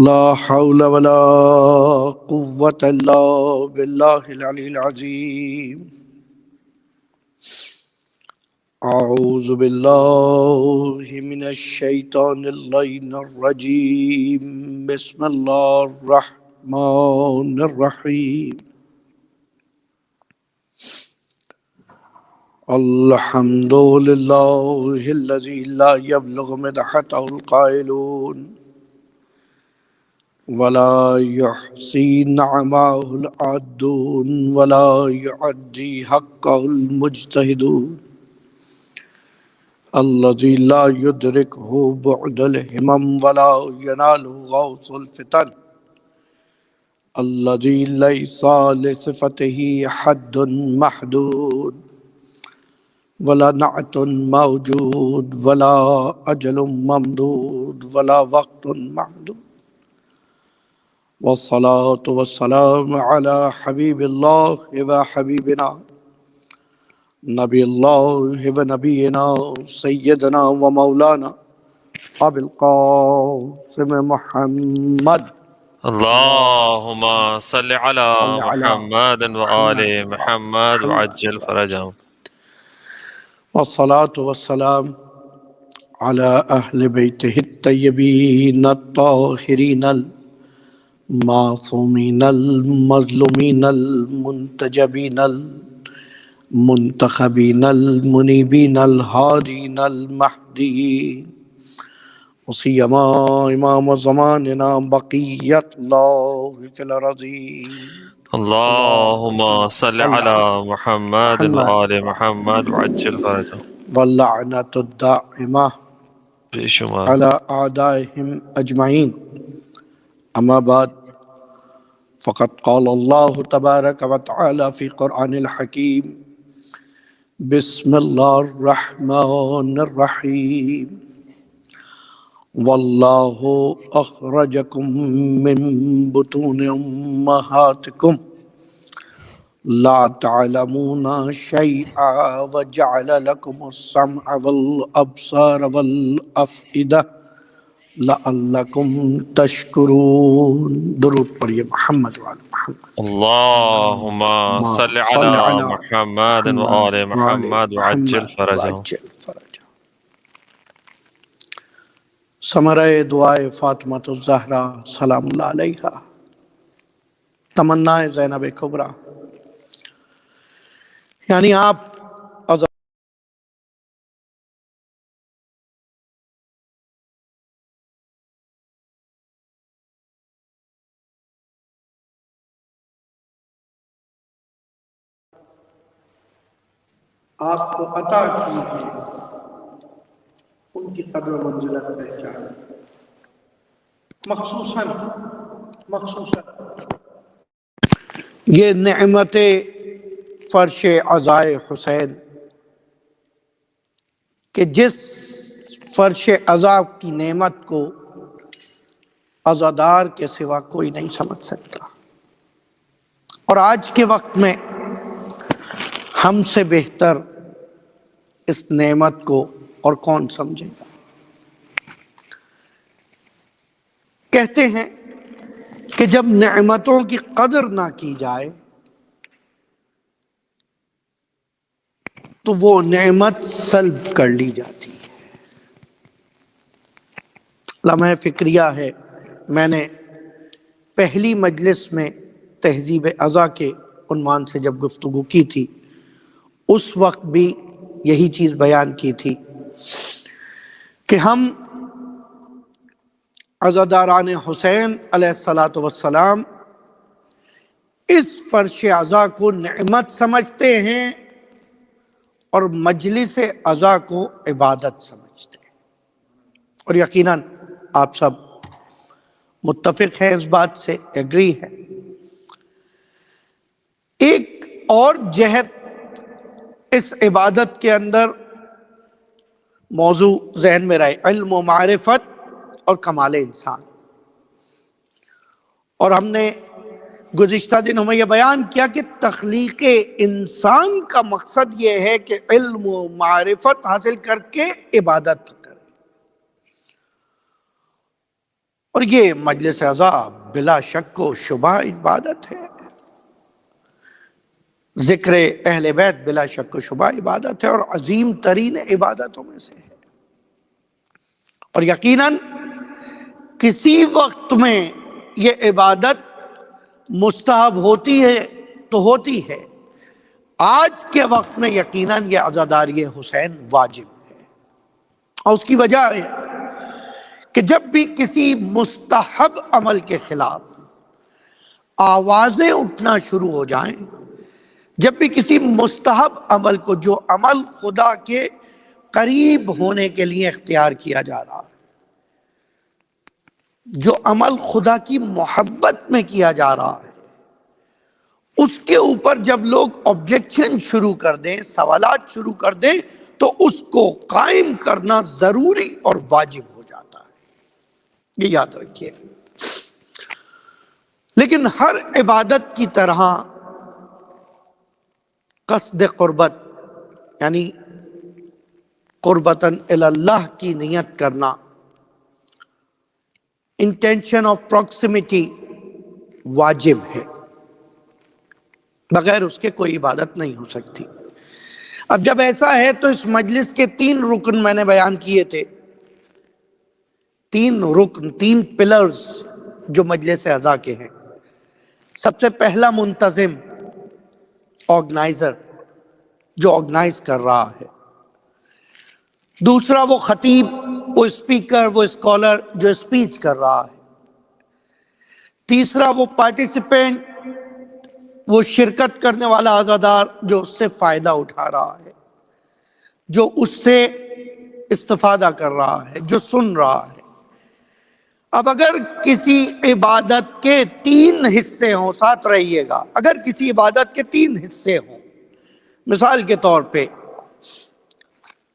لا حول ولا قوة إلا بالله العلي العظيم. أعوذ بالله من الشيطان اللعين الرجيم. بسم الله الرحمن الرحيم. الحمد لله الذي لا يبلغ مدحته القائلون ولا يحصي نعمه العادون ولا يعدي حقه المجتهدون. الذي لا يدركه بعد الهمم ولا يناله غوث الفتن. الذي ليس لصفته حد محدود ولا نعت موجود ولا أجل ممدود ولا وقت محدود. والصلاة والسلام على حبيب الله وحبيبنا نبي الله ونبينا سيدنا ومولانا أبي القاسم محمد اللهم صل على صل على محمد وآل محمد وعجل فرجهم. والصلاة والسلام على أهل بيته الطيبين الطاهرين المعصومين المظلومين المنتجبين المنتخبين المنيبين الهادين المهديين، وسيما إمام زماننا بقية الله في الأرضين. اللهم صل على محمد وآل محمد وعجل فرجهم. واللعنة الدائمة بے شمار. على أعدائهم أجمعين. أما بعد، فقد قال الله تبارك وتعالى في قرآن الحكيم: بسم الله الرحمن الرحيم. والله أخرجكم من بطون أمهاتكم لا تعلمون شيئا وجعل لكم السمع والأبصار والأفئدة لعلكم تشكرون. درود پڑھیے محمد وعلی محمد. اللهم صل على محمد وآل محمد وعجل فرجهم. ثمرہ دعائے فاطمۃ الزہرا سلام اللہ علیہا، تمنا زینب کبریٰ، یعنی آپ آپ کو عطا کی ہے، ان کی قدر و منزلت پہچان، مخصوصاً یہ نعمت فرش عزائے حسین کہ جس فرش عزا کی نعمت کو عزادار کے سوا کوئی نہیں سمجھ سکتا، اور آج کے وقت میں ہم سے بہتر اس نعمت کو اور کون سمجھے گا. کہتے ہیں کہ جب نعمتوں کی قدر نہ کی جائے تو وہ نعمت سلب کر لی جاتی ہے. لمحہ فکریہ ہے، میں نے پہلی مجلس میں تہذیب عزا کے عنوان سے جب گفتگو کی تھی، اس وقت بھی یہی چیز بیان کی تھی کہ ہم عزاداران حسین علیہ السلام اس فرش عزا کو نعمت سمجھتے ہیں اور مجلس عزا کو عبادت سمجھتے ہیں، اور یقیناً آپ سب متفق ہیں اس بات سے، ایگری ہیں. ایک اور جہت اس عبادت کے اندر موضوع ذہن میں رہے، علم و معرفت اور کمال انسان. اور ہم نے گزشتہ دنوں میں یہ بیان کیا کہ تخلیق انسان کا مقصد یہ ہے کہ علم و معرفت حاصل کر کے عبادت کرے. اور یہ مجلس اعضا بلا شک و شبہ عبادت ہے، ذکر اہل بیت بلا شک و شبہ عبادت ہے اور عظیم ترین عبادتوں میں سے ہے۔ اور یقیناً کسی وقت میں یہ عبادت مستحب ہوتی ہے تو ہوتی ہے، آج کے وقت میں یقیناً یہ عزاداری حسین واجب ہے، اور اس کی وجہ ہے کہ جب بھی کسی مستحب عمل کے خلاف آوازیں اٹھنا شروع ہو جائیں، جب بھی کسی مستحب عمل کو، جو عمل خدا کے قریب ہونے کے لیے اختیار کیا جا رہا ہے، جو عمل خدا کی محبت میں کیا جا رہا ہے، اس کے اوپر جب لوگ آبجیکشن شروع کر دیں، سوالات شروع کر دیں، تو اس کو قائم کرنا ضروری اور واجب ہو جاتا ہے، یہ یاد رکھیے۔ لیکن ہر عبادت کی طرح قصد قربت، یعنی قربتاً الی اللہ کی نیت کرنا، انٹینشن آف پروکسیمیٹی واجب ہے، بغیر اس کے کوئی عبادت نہیں ہو سکتی۔ اب جب ایسا ہے تو اس مجلس کے 3 رکن میں نے بیان کیے تھے، 3 رکن، 3 پلرز جو مجلس اعضا کے ہیں۔ سب سے پہلا منتظم، آرگنائزر، جو آرگنائز کر رہا ہے۔ دوسرا وہ خطیب، وہ اسپیکر، وہ اسکالر جو اسپیچ کر رہا ہے۔ تیسرا وہ پارٹیسپینٹ، وہ شرکت کرنے والا عزادار جو اس سے فائدہ اٹھا رہا ہے، جو اس سے استفادہ کر رہا ہے، جو سن رہا ہے۔ اب اگر کسی عبادت کے 3 حصے ہوں، ساتھ رہیے گا، اگر کسی عبادت کے 3 حصے ہوں، مثال کے طور پہ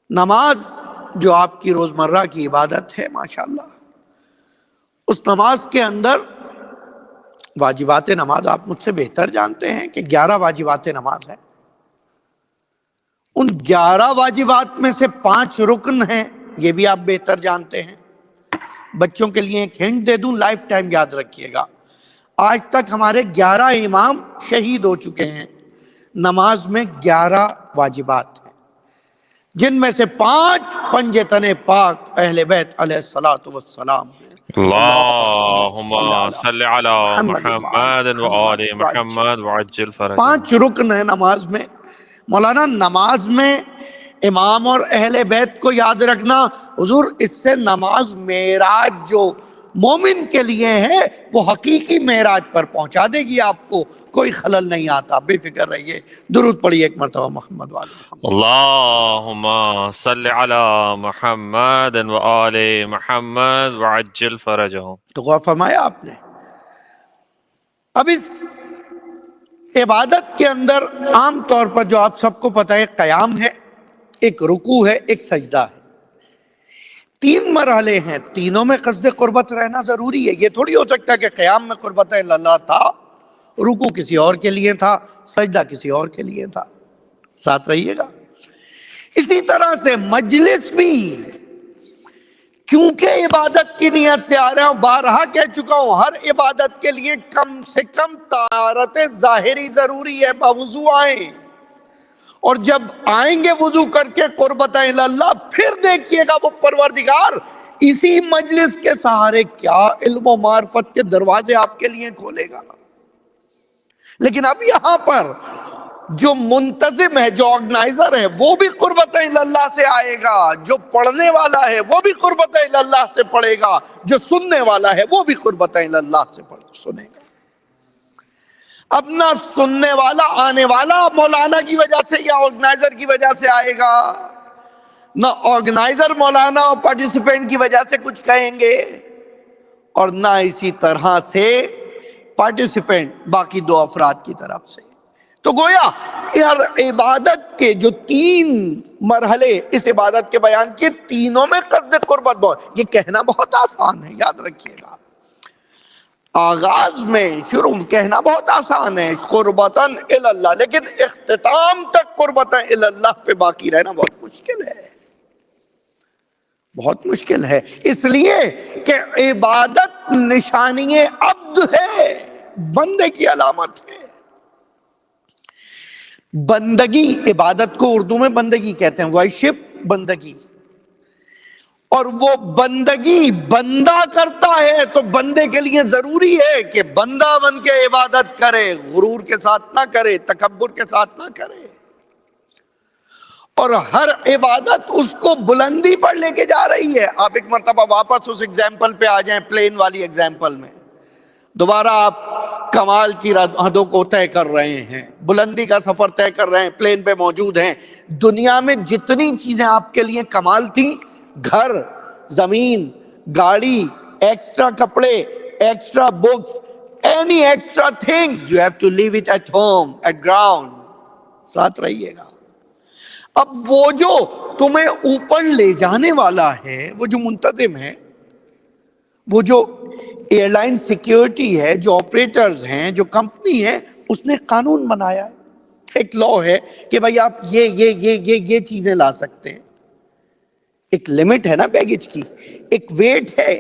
نماز جو آپ کی روزمرہ کی عبادت ہے، ماشاءاللہ، اس نماز کے اندر واجبات نماز آپ مجھ سے بہتر جانتے ہیں کہ 11 واجبات نماز ہیں۔ ان 11 واجبات میں سے 5 رکن ہیں، یہ بھی آپ بہتر جانتے ہیں۔ بچوں کے لیے ایک ہنٹ دے دوں، لائف ٹائم یاد رکھیے گا، آج تک ہمارے 11 امام شہید ہو چکے ہیں۔ نماز میں 11 واجبات ہیں، جن میں سے 5 پنج تن پاک اہل بیت علیہ الصلوۃ والسلام ہیں۔ اللہم صلی علی محمد وآل محمد وعجل فرجہ۔ 5 رکن ہیں نماز میں۔ مولانا نماز میں امام اور اہل بیت کو یاد رکھنا، حضور اس سے نماز معراج جو مومن کے لیے ہے وہ حقیقی معراج پر پہنچا دے گی، آپ کو کوئی خلل نہیں آتا، بے فکر رہیے۔ درود پڑھیے ایک مرتبہ محمد والے محمد۔ اللہم صلی علی محمد وآل محمد وعجل فرجہ۔ تو غور فرمایا آپ نے۔ اب اس عبادت کے اندر عام طور پر جو آپ سب کو پتہ ہے، قیام ہے، ایک رکوع ہے، ایک سجدہ ہے، 3 مرحلے ہیں، تینوں میں قصد قربت رہنا ضروری ہے۔ یہ تھوڑی ہو سکتا کہ قیام میں قربت اللہ تھا، رکوع کسی اور کے لیے تھا، سجدہ کسی اور کے لیے تھا، ساتھ رہیے گا۔ اسی طرح سے مجلس بھی، کیونکہ عبادت کی نیت سے آ رہا ہوں، بارہا کہہ چکا ہوں، ہر عبادت کے لیے کم سے کم طہارت ظاہری ضروری ہے، باوضو آئیں، اور جب آئیں گے وضو کر کے قربت اللہ، پھر دیکھیے گا وہ پروردگار اسی مجلس کے سہارے کیا علم و معرفت کے دروازے آپ کے لیے کھولے گا۔ لیکن اب یہاں پر جو منتظم ہے، جو آرگنائزر ہے، وہ بھی قربت اللہ سے آئے گا، جو پڑھنے والا ہے وہ بھی قربت اللہ سے پڑھے گا، جو سننے والا ہے وہ بھی قربت اللہ سے سنے گا۔ اب نہ سننے والا آنے والا مولانا کی وجہ سے یا آرگنائزر کی وجہ سے آئے گا، نہ آرگنائزر مولانا اور پارٹیسپینٹ کی وجہ سے کچھ کہیں گے، اور نہ اسی طرح سے پارٹیسپینٹ باقی 2 افراد کی طرف سے۔ تو گویا ہر عبادت کے جو 3 مرحلے اس عبادت کے بیان کیے، تینوں میں قصد قربت بہت، یہ کہنا بہت آسان ہے، یاد رکھیے گا۔ آغاز میں شروع کہنا بہت آسان ہے، قربتاً الی اللہ، لیکن اختتام تک قربتاً الی اللہ پہ باقی رہنا بہت مشکل ہے، بہت مشکل ہے۔ اس لیے کہ عبادت نشانی عبد ہے، بندے کی علامت ہے۔ بندگی، عبادت کو اردو میں بندگی کہتے ہیں، ورشپ بندگی، اور وہ بندگی بندہ کرتا ہے تو بندے کے لیے ضروری ہے کہ بندہ بن کے عبادت کرے، غرور کے ساتھ نہ کرے، تکبر کے ساتھ نہ کرے، اور ہر عبادت اس کو بلندی پر لے کے جا رہی ہے۔ آپ ایک مرتبہ واپس اس ایگزامپل پہ آ جائیں، پلین والی ایگزامپل میں، دوبارہ آپ کمال کی حدوں کو طے کر رہے ہیں، بلندی کا سفر طے کر رہے ہیں، پلین پہ موجود ہیں۔ دنیا میں جتنی چیزیں آپ کے لیے کمال تھیں، گھر، زمین، گاڑی، ایکسٹرا کپڑے، extra books, any extra things, you have to leave it at home, at ground, ساتھ رہیے گا۔ اب وہ جو تمہیں اوپر لے جانے والا ہے، وہ جو منتظم ہے، وہ جو ایئر لائن سیکیورٹی ہے، جو آپریٹرز ہیں، جو کمپنی ہے، اس نے قانون بنایا ہے، ایک لا ہے کہ بھائی آپ یہ چیزیں لا سکتے ہیں، ایک لمٹ ہے نا بیگیج کی، ایک ویٹ ہے،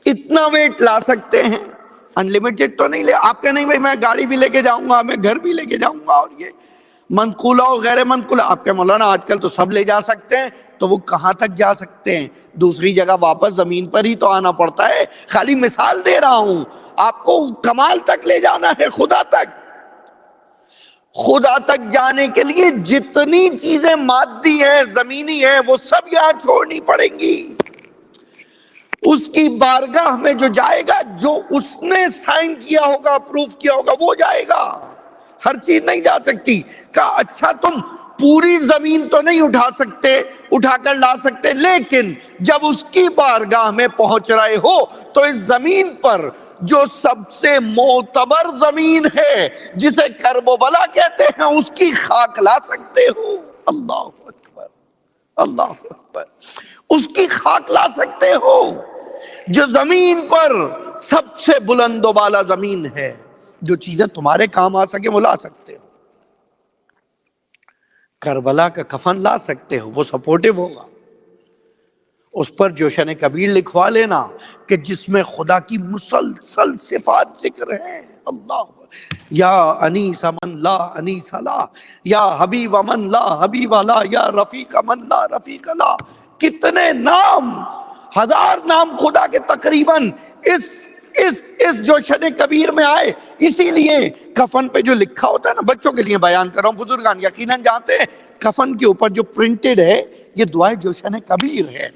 اتنا ویٹ لا سکتے ہیں، انلمیٹڈ تو نہیں لے۔ آپ کہ نہیں بھائی میں گاڑی بھی لے کے جاؤں گا، میں گھر بھی لے کے جاؤں گا، اور یہ منقولہ اور غیر منقولہ، آپ کے مولانا آج کل تو سب لے جا سکتے ہیں، تو وہ کہاں تک جا سکتے ہیں؟ دوسری جگہ واپس زمین پر ہی تو آنا پڑتا ہے۔ خالی مثال دے رہا ہوں، آپ کو کمال تک لے جانا ہے، خدا تک۔ خدا تک جانے کے لیے جتنی چیزیں مادی ہیں، زمینی ہیں، وہ سب یہاں چھوڑنی پڑیں گی۔ اس کی بارگاہ میں جو جائے گا، جو اس نے سائن کیا ہوگا، اپروف کیا ہوگا، وہ جائے گا، ہر چیز نہیں جا سکتی۔ کہا اچھا تم پوری زمین تو نہیں اٹھا سکتے، اٹھا کر لا سکتے، لیکن جب اس کی بارگاہ میں پہنچ رہے ہو تو اس زمین پر جو سب سے معتبر زمین ہے، جسے کرب و بلا کہتے ہیں، اس کی خاک لا سکتے ہو۔ اللہ اکبر، اللہ اکبر، اس کی خاک لا سکتے ہو۔ جو زمین پر سب سے بلند و بالا زمین ہے، جو چیزیں تمہارے کام آ سکے وہ لا سکتے ہو۔ کربلا کا کفن لا سکتے ہو، وہ سپورٹیو ہوگا، اس پر جوشن کبیر لکھوا لینا کہ جس میں خدا کی مسلسل صفات ذکر ہیں۔ اللہ یا انیس من لا انیس لا، یا حبیب من لا حبیب لا، یا رفیق من لا رفیق لا، کتنے نام، 1000 نام خدا کے تقریباً اس جوشن کبیر میں آئے۔ اسی لیے کفن پہ جو لکھا ہوتا ہے نا، بچوں کے لیے بیان کر رہا ہوں، بزرگان یقیناً جانتے ہیں، کفن کے اوپر جو پرنٹڈ ہے، یہ دعائے جوشن کبیر ہے۔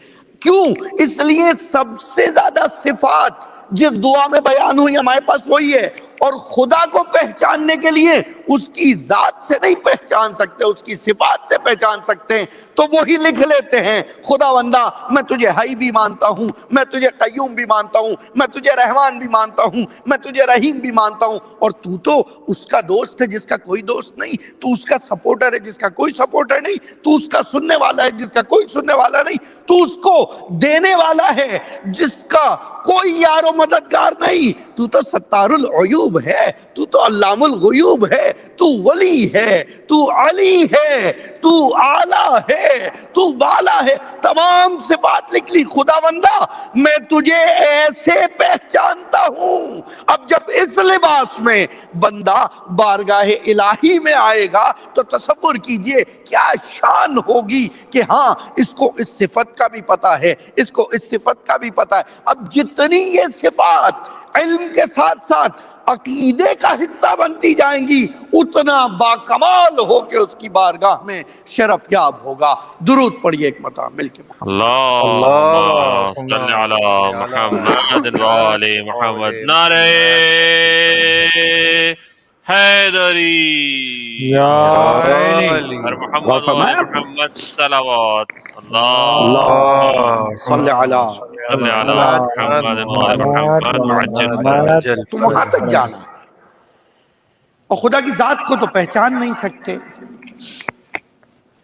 کیوں؟ اس لیے سب سے زیادہ صفات جس دعا میں بیان ہوئی ہمارے پاس وہی ہے، اور خدا کو پہچاننے کے لیے اس کی ذات سے نہیں پہچان سکتے، اس کی صفات سے پہچان سکتے ہیں، تو وہی لکھ لیتے ہیں، خدا بندہ میں تجھے حی بھی مانتا ہوں، میں تجھے قیوم بھی مانتا ہوں، میں تجھے رحمان بھی مانتا ہوں، میں تجھے رحیم بھی مانتا ہوں، اور تو اس کا دوست ہے جس کا کوئی دوست نہیں، تو اس کا سپورٹر ہے جس کا کوئی سپورٹر نہیں، تو اس کا سننے والا ہے جس کا کوئی سننے والا نہیں، تو اس کو دینے والا ہے جس کا کوئی یار و مددگار نہیں، تو ستار العیوب ہے، تو علام الغیوب ہے، تو ولی ہے، تو علی ہے، تو اعلیٰ ہے، تو بالا ہے، تمام صفات لکھ لی۔ خدا بندہ میں تجھے ایسے پہچانتا ہوں۔ اب جب اس لباس میں بندہ بارگاہ الہی میں آئے گا تو تصور کیجئے کیا شان ہوگی کہ ہاں اس کو اس صفت کا بھی پتا ہے، اس کو اس صفت کا بھی پتا ہے۔ اب جتنی یہ صفات علم کے ساتھ ساتھ عقیدے کا حصہ بنتی جائیں گی، اتنا باکمال ہو کے اس کی بارگاہ میں شرف یاب ہوگا۔ درود پڑھیے ایک مرتبہ مل کے۔ اللهم صل على محمد وآل محمد، نعرہ حیدری اور محمد وآل محمد صلوات۔ اللہ صلی علی محمد وآل محمد وعجل۔ تو وہاں تک جانا، اور خدا کی ذات کو تو پہچان نہیں سکتے۔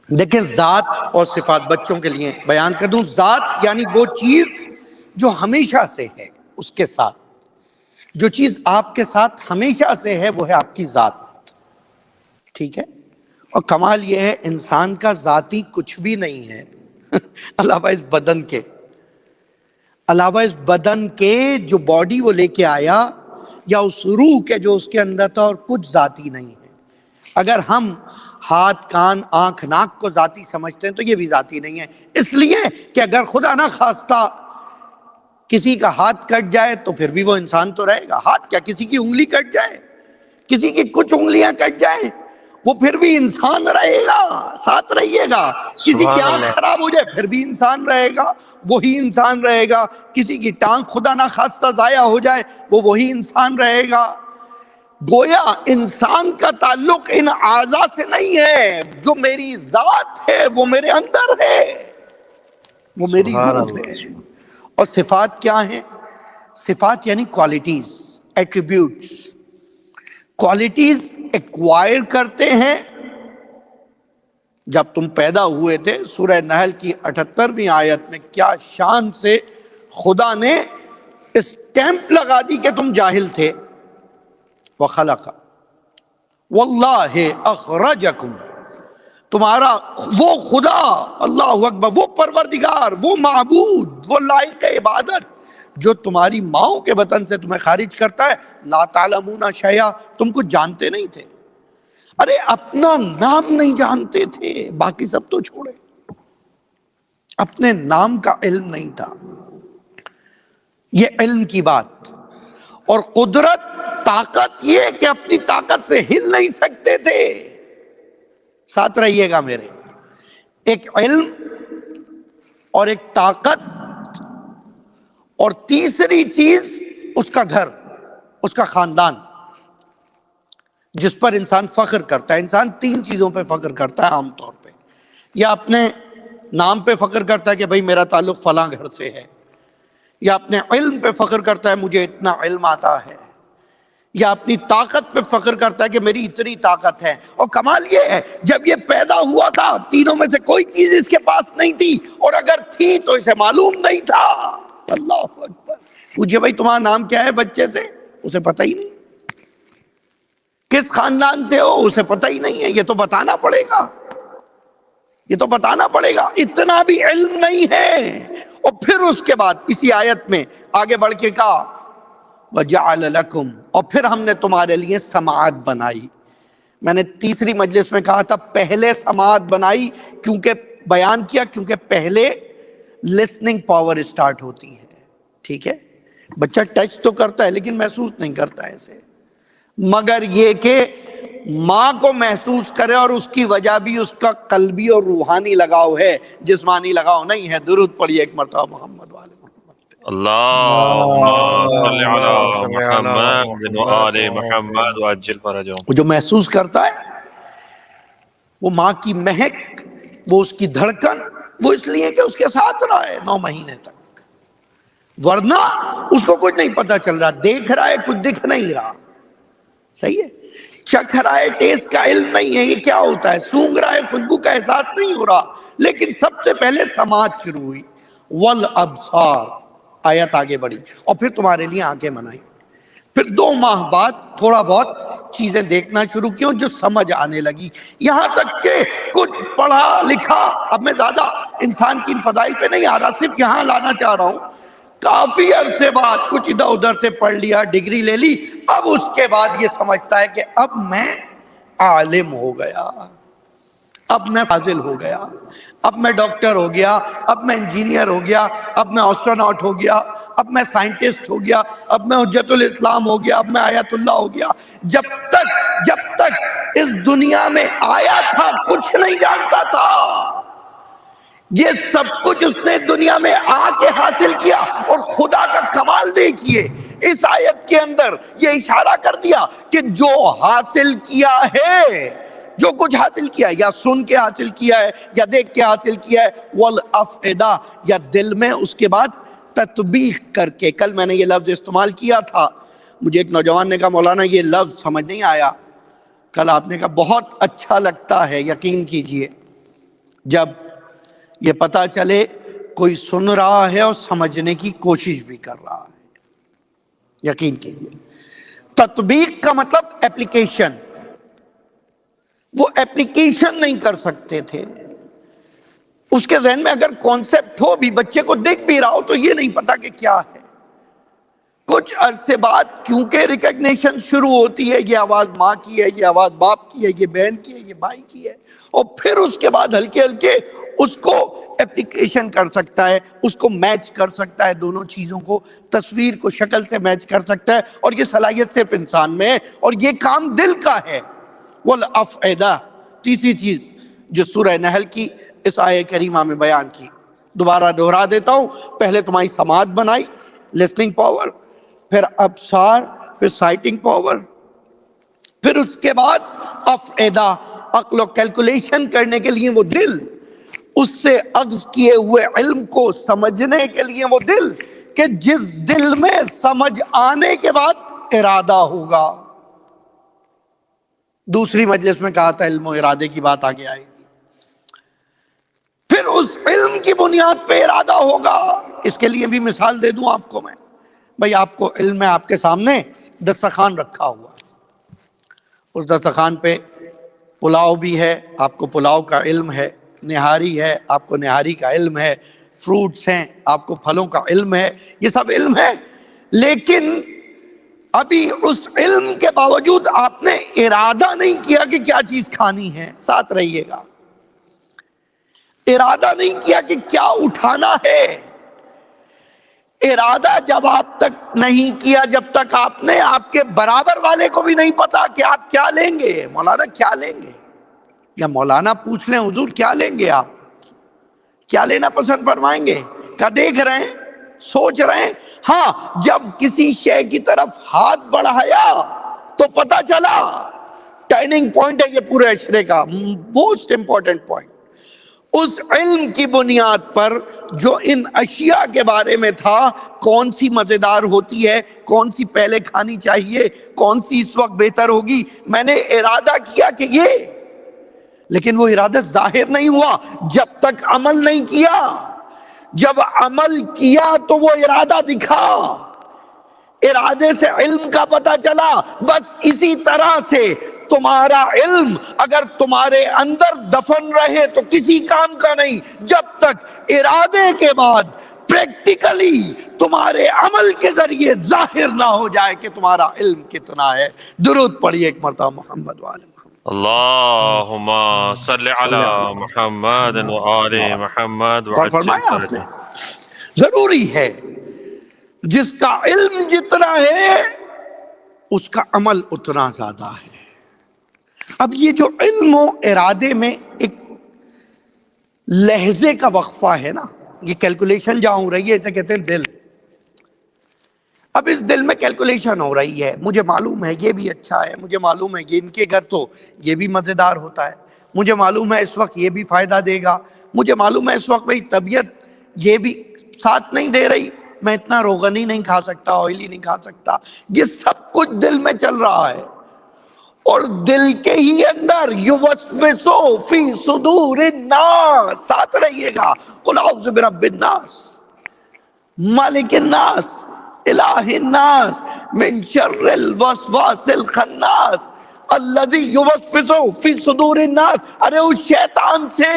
دیکھیں ذات اور صفات بچوں کے لیے بیان کر دوں، ذات یعنی وہ چیز جو ہمیشہ سے ہے، اس کے ساتھ جو چیز آپ کے ساتھ ہمیشہ سے ہے وہ ہے آپ کی ذات، ٹھیک ہے؟ اور کمال یہ ہے انسان کا ذاتی کچھ بھی نہیں ہے علاوہ اس بدن کے۔ علاوہ اس بدن کے جو باڈی وہ لے کے آیا یا اس روح کے جو اس کے اندر تھا، اور کچھ ذاتی نہیں ہے۔ اگر ہم ہاتھ، کان، آنکھ، ناک کو ذاتی سمجھتے ہیں تو یہ بھی ذاتی نہیں ہے، اس لیے کہ اگر خدا نہ خواستہ کسی کا ہاتھ کٹ جائے تو پھر بھی وہ انسان تو رہے گا۔ ہاتھ کیا، کسی کی انگلی کٹ جائے، کسی کی کچھ انگلیاں کٹ جائیں، وہ پھر بھی انسان رہے گا، ساتھ رہیے گا۔ کسی کی سبحان آنکھ اللہ۔ خراب ہو جائے پھر بھی انسان رہے گا، وہی انسان رہے گا۔ کسی کی ٹانگ خدا نہ خواستہ ضائع ہو جائے وہ وہی انسان رہے گا۔ گویا انسان کا تعلق ان اعضاء سے نہیں ہے، جو میری ذات ہے وہ میرے اندر ہے، وہ میری سبحان روح اللہ۔ ہے۔ اور صفات کیا ہیں؟ صفات یعنی کوالٹیز، ایٹریبیوٹس۔ کوالٹیز ایکوائر کرتے ہیں۔ جب تم پیدا ہوئے تھے، سورہ نحل کی 78ویں آیت میں کیا شان سے خدا نے اسٹیمپ لگا دی کہ تم جاہل تھے۔ وَخَلَقَ وَاللَّهِ أَخْرَجَكُمْ، تمہارا وہ خدا، اللہ اکبر، وہ پروردگار، وہ معبود، وہ لائق عبادت جو تمہاری ماؤں کے بطن سے تمہیں خارج کرتا ہے۔ لا تعلمون شیئا، تم کچھ جانتے نہیں تھے۔ ارے اپنا نام نہیں جانتے تھے، باقی سب تو چھوڑے، اپنے نام کا علم نہیں تھا۔ یہ علم کی بات، اور قدرت، طاقت، یہ کہ اپنی طاقت سے ہل نہیں سکتے تھے۔ ساتھ رہیے گا میرے، ایک علم اور ایک طاقت، اور تیسری چیز اس کا گھر، اس کا خاندان، جس پر انسان فخر کرتا ہے۔ انسان تین چیزوں پہ فخر کرتا ہے عام طور پہ، یا اپنے نام پہ فخر کرتا ہے کہ بھئی میرا تعلق فلاں گھر سے ہے، یا اپنے علم پہ فخر کرتا ہے مجھے اتنا علم آتا ہے، یا اپنی طاقت پہ فخر کرتا ہے کہ میری اتنی طاقت ہے۔ اور کمال یہ ہے، جب یہ پیدا ہوا تھا تینوں میں سے کوئی چیز اس کے پاس نہیں تھی، اور اگر تھی تو اسے معلوم نہیں تھا۔ اللہ اکبر۔ پوچھے بھائی تمہارا نام کیا ہے بچے سے، اسے پتہ ہی نہیں۔ کس خاندان سے ہو، اسے پتہ ہی نہیں ہے۔ یہ تو بتانا پڑے گا، یہ تو بتانا پڑے گا، اتنا بھی علم نہیں ہے۔ اور پھر اس کے بعد اسی آیت میں آگے بڑھ کے کہا وَجَعَلَ لَكُمْ، اور پھر ہم نے تمہارے لیے سماعت بنائی۔ میں نے تیسری مجلس میں کہا تھا پہلے سماعت بنائی، کیونکہ بیان کیا، کیونکہ پہلے لسننگ پاور اسٹارٹ ہوتی ہے۔ ٹھیک ہے، بچہ ٹچ تو کرتا ہے لیکن محسوس نہیں کرتا ایسے، مگر یہ کہ ماں کو محسوس کرے، اور اس کی وجہ بھی اس کا قلبی اور روحانی لگاؤ ہے، جسمانی لگاؤ نہیں ہے۔ درود پڑھیے ایک مرتبہ محمد والے محمد۔ اللهم صل على محمد وآل محمد وعجل فرجهم۔ وہ جو محسوس کرتا ہے، وہ ماں کی مہک، وہ اس کی دھڑکن، وہ اس لیے کہ اس کے ساتھ رہا ہے 9 مہینے تک، ورنہ اس کو کچھ نہیں پتا چل رہا۔ دیکھ رہا ہے، کچھ دکھ نہیں رہا، صحیح ہے۔ چکھ رہا ہے، ٹیسٹ کا علم نہیں ہے یہ کیا ہوتا ہے، سونگھ رہا ہے، خوشبو کا احساس نہیں ہو رہا، لیکن سب سے پہلے سماعت شروع ہوئی۔ والابصار، آیت آگے بڑھی، اور پھر تمہارے لیے آنکھیں بنائی۔ پھر 2 ماہ بعد تھوڑا بہت چیزیں دیکھنا شروع کیوں، جو سمجھ آنے لگی، یہاں تک کہ کچھ پڑھا لکھا۔ اب میں زیادہ انسان کی فضائل پہ نہیں آ رہا، صرف یہاں لانا چاہ رہا ہوں، کافی عرصے بعد کچھ ادھر ادھر سے پڑھ لیا، ڈگری لے لی، اب اس کے بعد یہ سمجھتا ہے کہ اب میں عالم ہو گیا، اب میں فاضل ہو گیا، اب میں ڈاکٹر ہو گیا، اب میں انجینئر ہو گیا، اب میں ایسٹروناٹ ہو گیا، اب میں سائنٹسٹ ہو گیا، اب میں حجت الاسلام ہو گیا، اب میں آیت اللہ ہو گیا۔ جب تک اس دنیا میں آیا تھا کچھ نہیں جانتا تھا۔ یہ سب کچھ اس نے دنیا میں آ کے حاصل کیا، اور خدا کا کمال دیکھیے، اس آیت کے اندر یہ اشارہ کر دیا کہ جو حاصل کیا ہے، جو کچھ حاصل کیا ہے، یا سن کے حاصل کیا ہے، یا دیکھ کے حاصل کیا ہے، والافئدہ، یا دل میں اس کے بعد تطبیق کر کے۔ کل میں نے یہ لفظ استعمال کیا تھا، مجھے ایک نوجوان نے کہا مولانا یہ لفظ سمجھ نہیں آیا۔ کل آپ نے کہا بہت اچھا لگتا ہے، یقین کیجئے جب یہ پتا چلے کوئی سن رہا ہے اور سمجھنے کی کوشش بھی کر رہا ہے، یقین کیجئے۔ تطبیق کا مطلب اپلیکیشن، وہ اپلیکیشن نہیں کر سکتے تھے، اس کے ذہن میں اگر کانسیپٹ ہو بھی، بچے کو دیکھ بھی رہا ہو تو یہ نہیں پتا کہ کیا ہے. کچھ عرصے بعد کیونکہ ریکگنیشن شروع ہوتی ہے، یہ آواز ماں کی ہے، یہ آواز باپ کی ہے، یہ بہن کی ہے، یہ بھائی کی ہے، اور پھر اس کے بعد ہلکے ہلکے اس کو اپلیکیشن کر سکتا ہے، اس کو میچ کر سکتا ہے، دونوں چیزوں کو، تصویر کو شکل سے میچ کر سکتا ہے. اور یہ صلاحیت صرف انسان میں ہے، اور یہ کام دل کا ہے. والافئدہ، تیسری چیز جو سورہ نحل کی اس آیہ کریمہ میں بیان کی، دوبارہ دہرا دیتا ہوں. پہلے تمہاری سماعت بنائی، لسننگ پاور، پھر ابصار، پھر سائٹنگ پاور، پھر اس کے بعد افئدہ، عقل و کیلکولیشن کرنے کے لیے وہ دل، اس سے اخذ کیے ہوئے علم کو سمجھنے کے لیے وہ دل، کہ جس دل میں سمجھ آنے کے بعد ارادہ ہوگا. دوسری مجلس میں کہا تھا علم و ارادے کی بات آگے آئے گی. پھر اس علم کی بنیاد پہ ارادہ ہوگا. اس کے لیے بھی مثال دے دوں آپ کو میں. بھئی آپ کو علم ہے، آپ کے سامنے دسترخوان رکھا ہوا ہے، اس دسترخوان پہ پلاؤ بھی ہے، آپ کو پلاؤ کا علم ہے، نہاری ہے، آپ کو نہاری کا علم ہے، فروٹس ہیں، آپ کو پھلوں کا علم ہے، یہ سب علم ہے. لیکن ابھی اس علم کے باوجود آپ نے ارادہ نہیں کیا کہ کیا چیز کھانی ہے. ساتھ رہیے گا. ارادہ نہیں کیا کہ کیا اٹھانا ہے. ارادہ جب آپ تک نہیں کیا جب تک آپ نے آپ کے برابر والے کو بھی نہیں پتا کہ آپ کیا لیں گے. مولانا کیا لیں گے؟ یا مولانا پوچھ لیں حضور کیا لیں گے، آپ کیا لینا پسند فرمائیں گے؟ کیا دیکھ رہے ہیں، سوچ رہے ہیں؟ ہاں، جب کسی شے کی طرف ہاتھ بڑھایا تو پتا چلا. ٹرننگ پوائنٹ ہے یہ پورے عشرے کا، موسٹ امپورٹنٹ پوائنٹ. اس علم کی بنیاد پر جو ان اشیاء کے بارے میں تھا، کون سی مزیدار ہوتی ہے، کون سی پہلے کھانی چاہیے، کون سی اس وقت بہتر ہوگی، میں نے ارادہ کیا کہ یہ. لیکن وہ ارادہ ظاہر نہیں ہوا جب تک عمل نہیں کیا. جب عمل کیا تو وہ ارادہ دکھا، ارادے سے علم کا پتہ چلا. بس اسی طرح سے تمہارا علم اگر تمہارے اندر دفن رہے تو کسی کام کا نہیں، جب تک ارادے کے بعد پریکٹیکلی تمہارے عمل کے ذریعے ظاہر نہ ہو جائے کہ تمہارا علم کتنا ہے. درود پڑھیے ایک مرتبہ محمد وآل محمد. اللہم صلی علی محمد وآل محمد اور فرمایا آپ نے ضروری ہے جس کا علم جتنا ہے اس کا عمل اتنا زیادہ ہے. اب یہ جو علم و ارادے میں ایک لہجے کا وقفہ ہے نا، یہ کیلکولیشن جہاں ہو رہی ہے اسے کہتے ہیں دل. اب اس دل میں کیلکولیشن ہو رہی ہے، مجھے معلوم ہے یہ بھی اچھا ہے، مجھے معلوم ہے کہ ان کے گھر تو یہ بھی مزیدار ہوتا ہے، مجھے معلوم ہے اس وقت یہ بھی فائدہ دے گا، مجھے معلوم ہے اس وقت بھئی طبیعت یہ بھی ساتھ نہیں دے رہی، میں اتنا روغنی نہیں کھا سکتا، آئلی نہیں کھا سکتا. یہ سب کچھ دل میں چل رہا ہے. اور دل کے ہی اندر یوسوسو فی صدور الناس. ساتھ رہیے گا. قل اعوذ برب الناس مالک الناس الہ الناس من شر الوسواس الخناس الذی یوسوس فی صدور الناس. ارے اس شیطان سے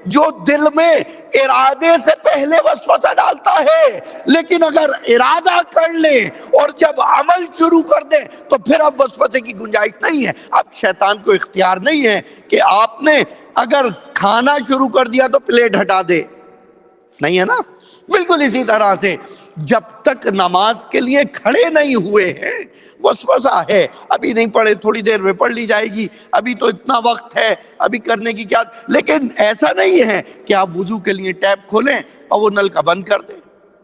جو دل میں ارادے سے پہلے وسوسہ ڈالتا ہے، لیکن اگر ارادہ کر لیں اور جب عمل شروع کر دیں تو پھر اب وسوسے کی گنجائش نہیں ہے. اب شیطان کو اختیار نہیں ہے کہ آپ نے اگر کھانا شروع کر دیا تو پلیٹ ہٹا دے، نہیں ہے نا. بالکل اسی طرح سے جب تک نماز کے لیے کھڑے نہیں ہوئے ہیں وسوسہ ہے، ابھی نہیں پڑھے، تھوڑی دیر میں پڑھ لی جائے گی، ابھی تو اتنا وقت ہے، ابھی کرنے کی کیا. لیکن ایسا نہیں ہے کہ آپ وضو کے لیے ٹیپ کھولیں اور وہ نل کا بند کر دیں،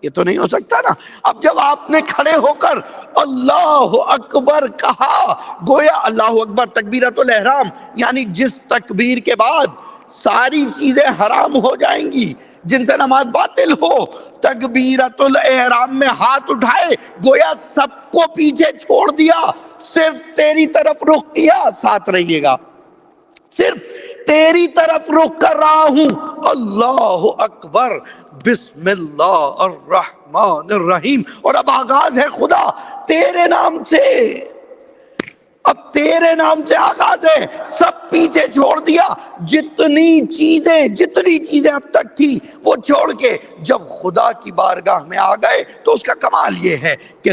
یہ تو نہیں ہو سکتا نا. اب جب آپ نے کھڑے ہو کر اللہ اکبر کہا، گویا اللہ اکبر تکبیرۃ الاحرام، یعنی جس تکبیر کے بعد ساری چیزیں حرام ہو جائیں گی جن سے نماز باطل ہو، تکبیرۃ الاحرام میں ہاتھ اٹھائے، گویا سب کو پیچھے چھوڑ دیا، صرف تیری طرف رخ کیا. ساتھ رہیے گا. صرف تیری طرف رخ کر رہا ہوں. اللہ اکبر، بسم اللہ الرحمن الرحیم. اور اب آغاز ہے خدا تیرے نام سے. اب تیرے نام سے آغاز ہے، سب پیچھے چھوڑ دیا، جتنی چیزیں اب تک تھی وہ چھوڑ کے جب خدا کی بارگاہ میں آ گئے تو اس کا کمال یہ ہے کہ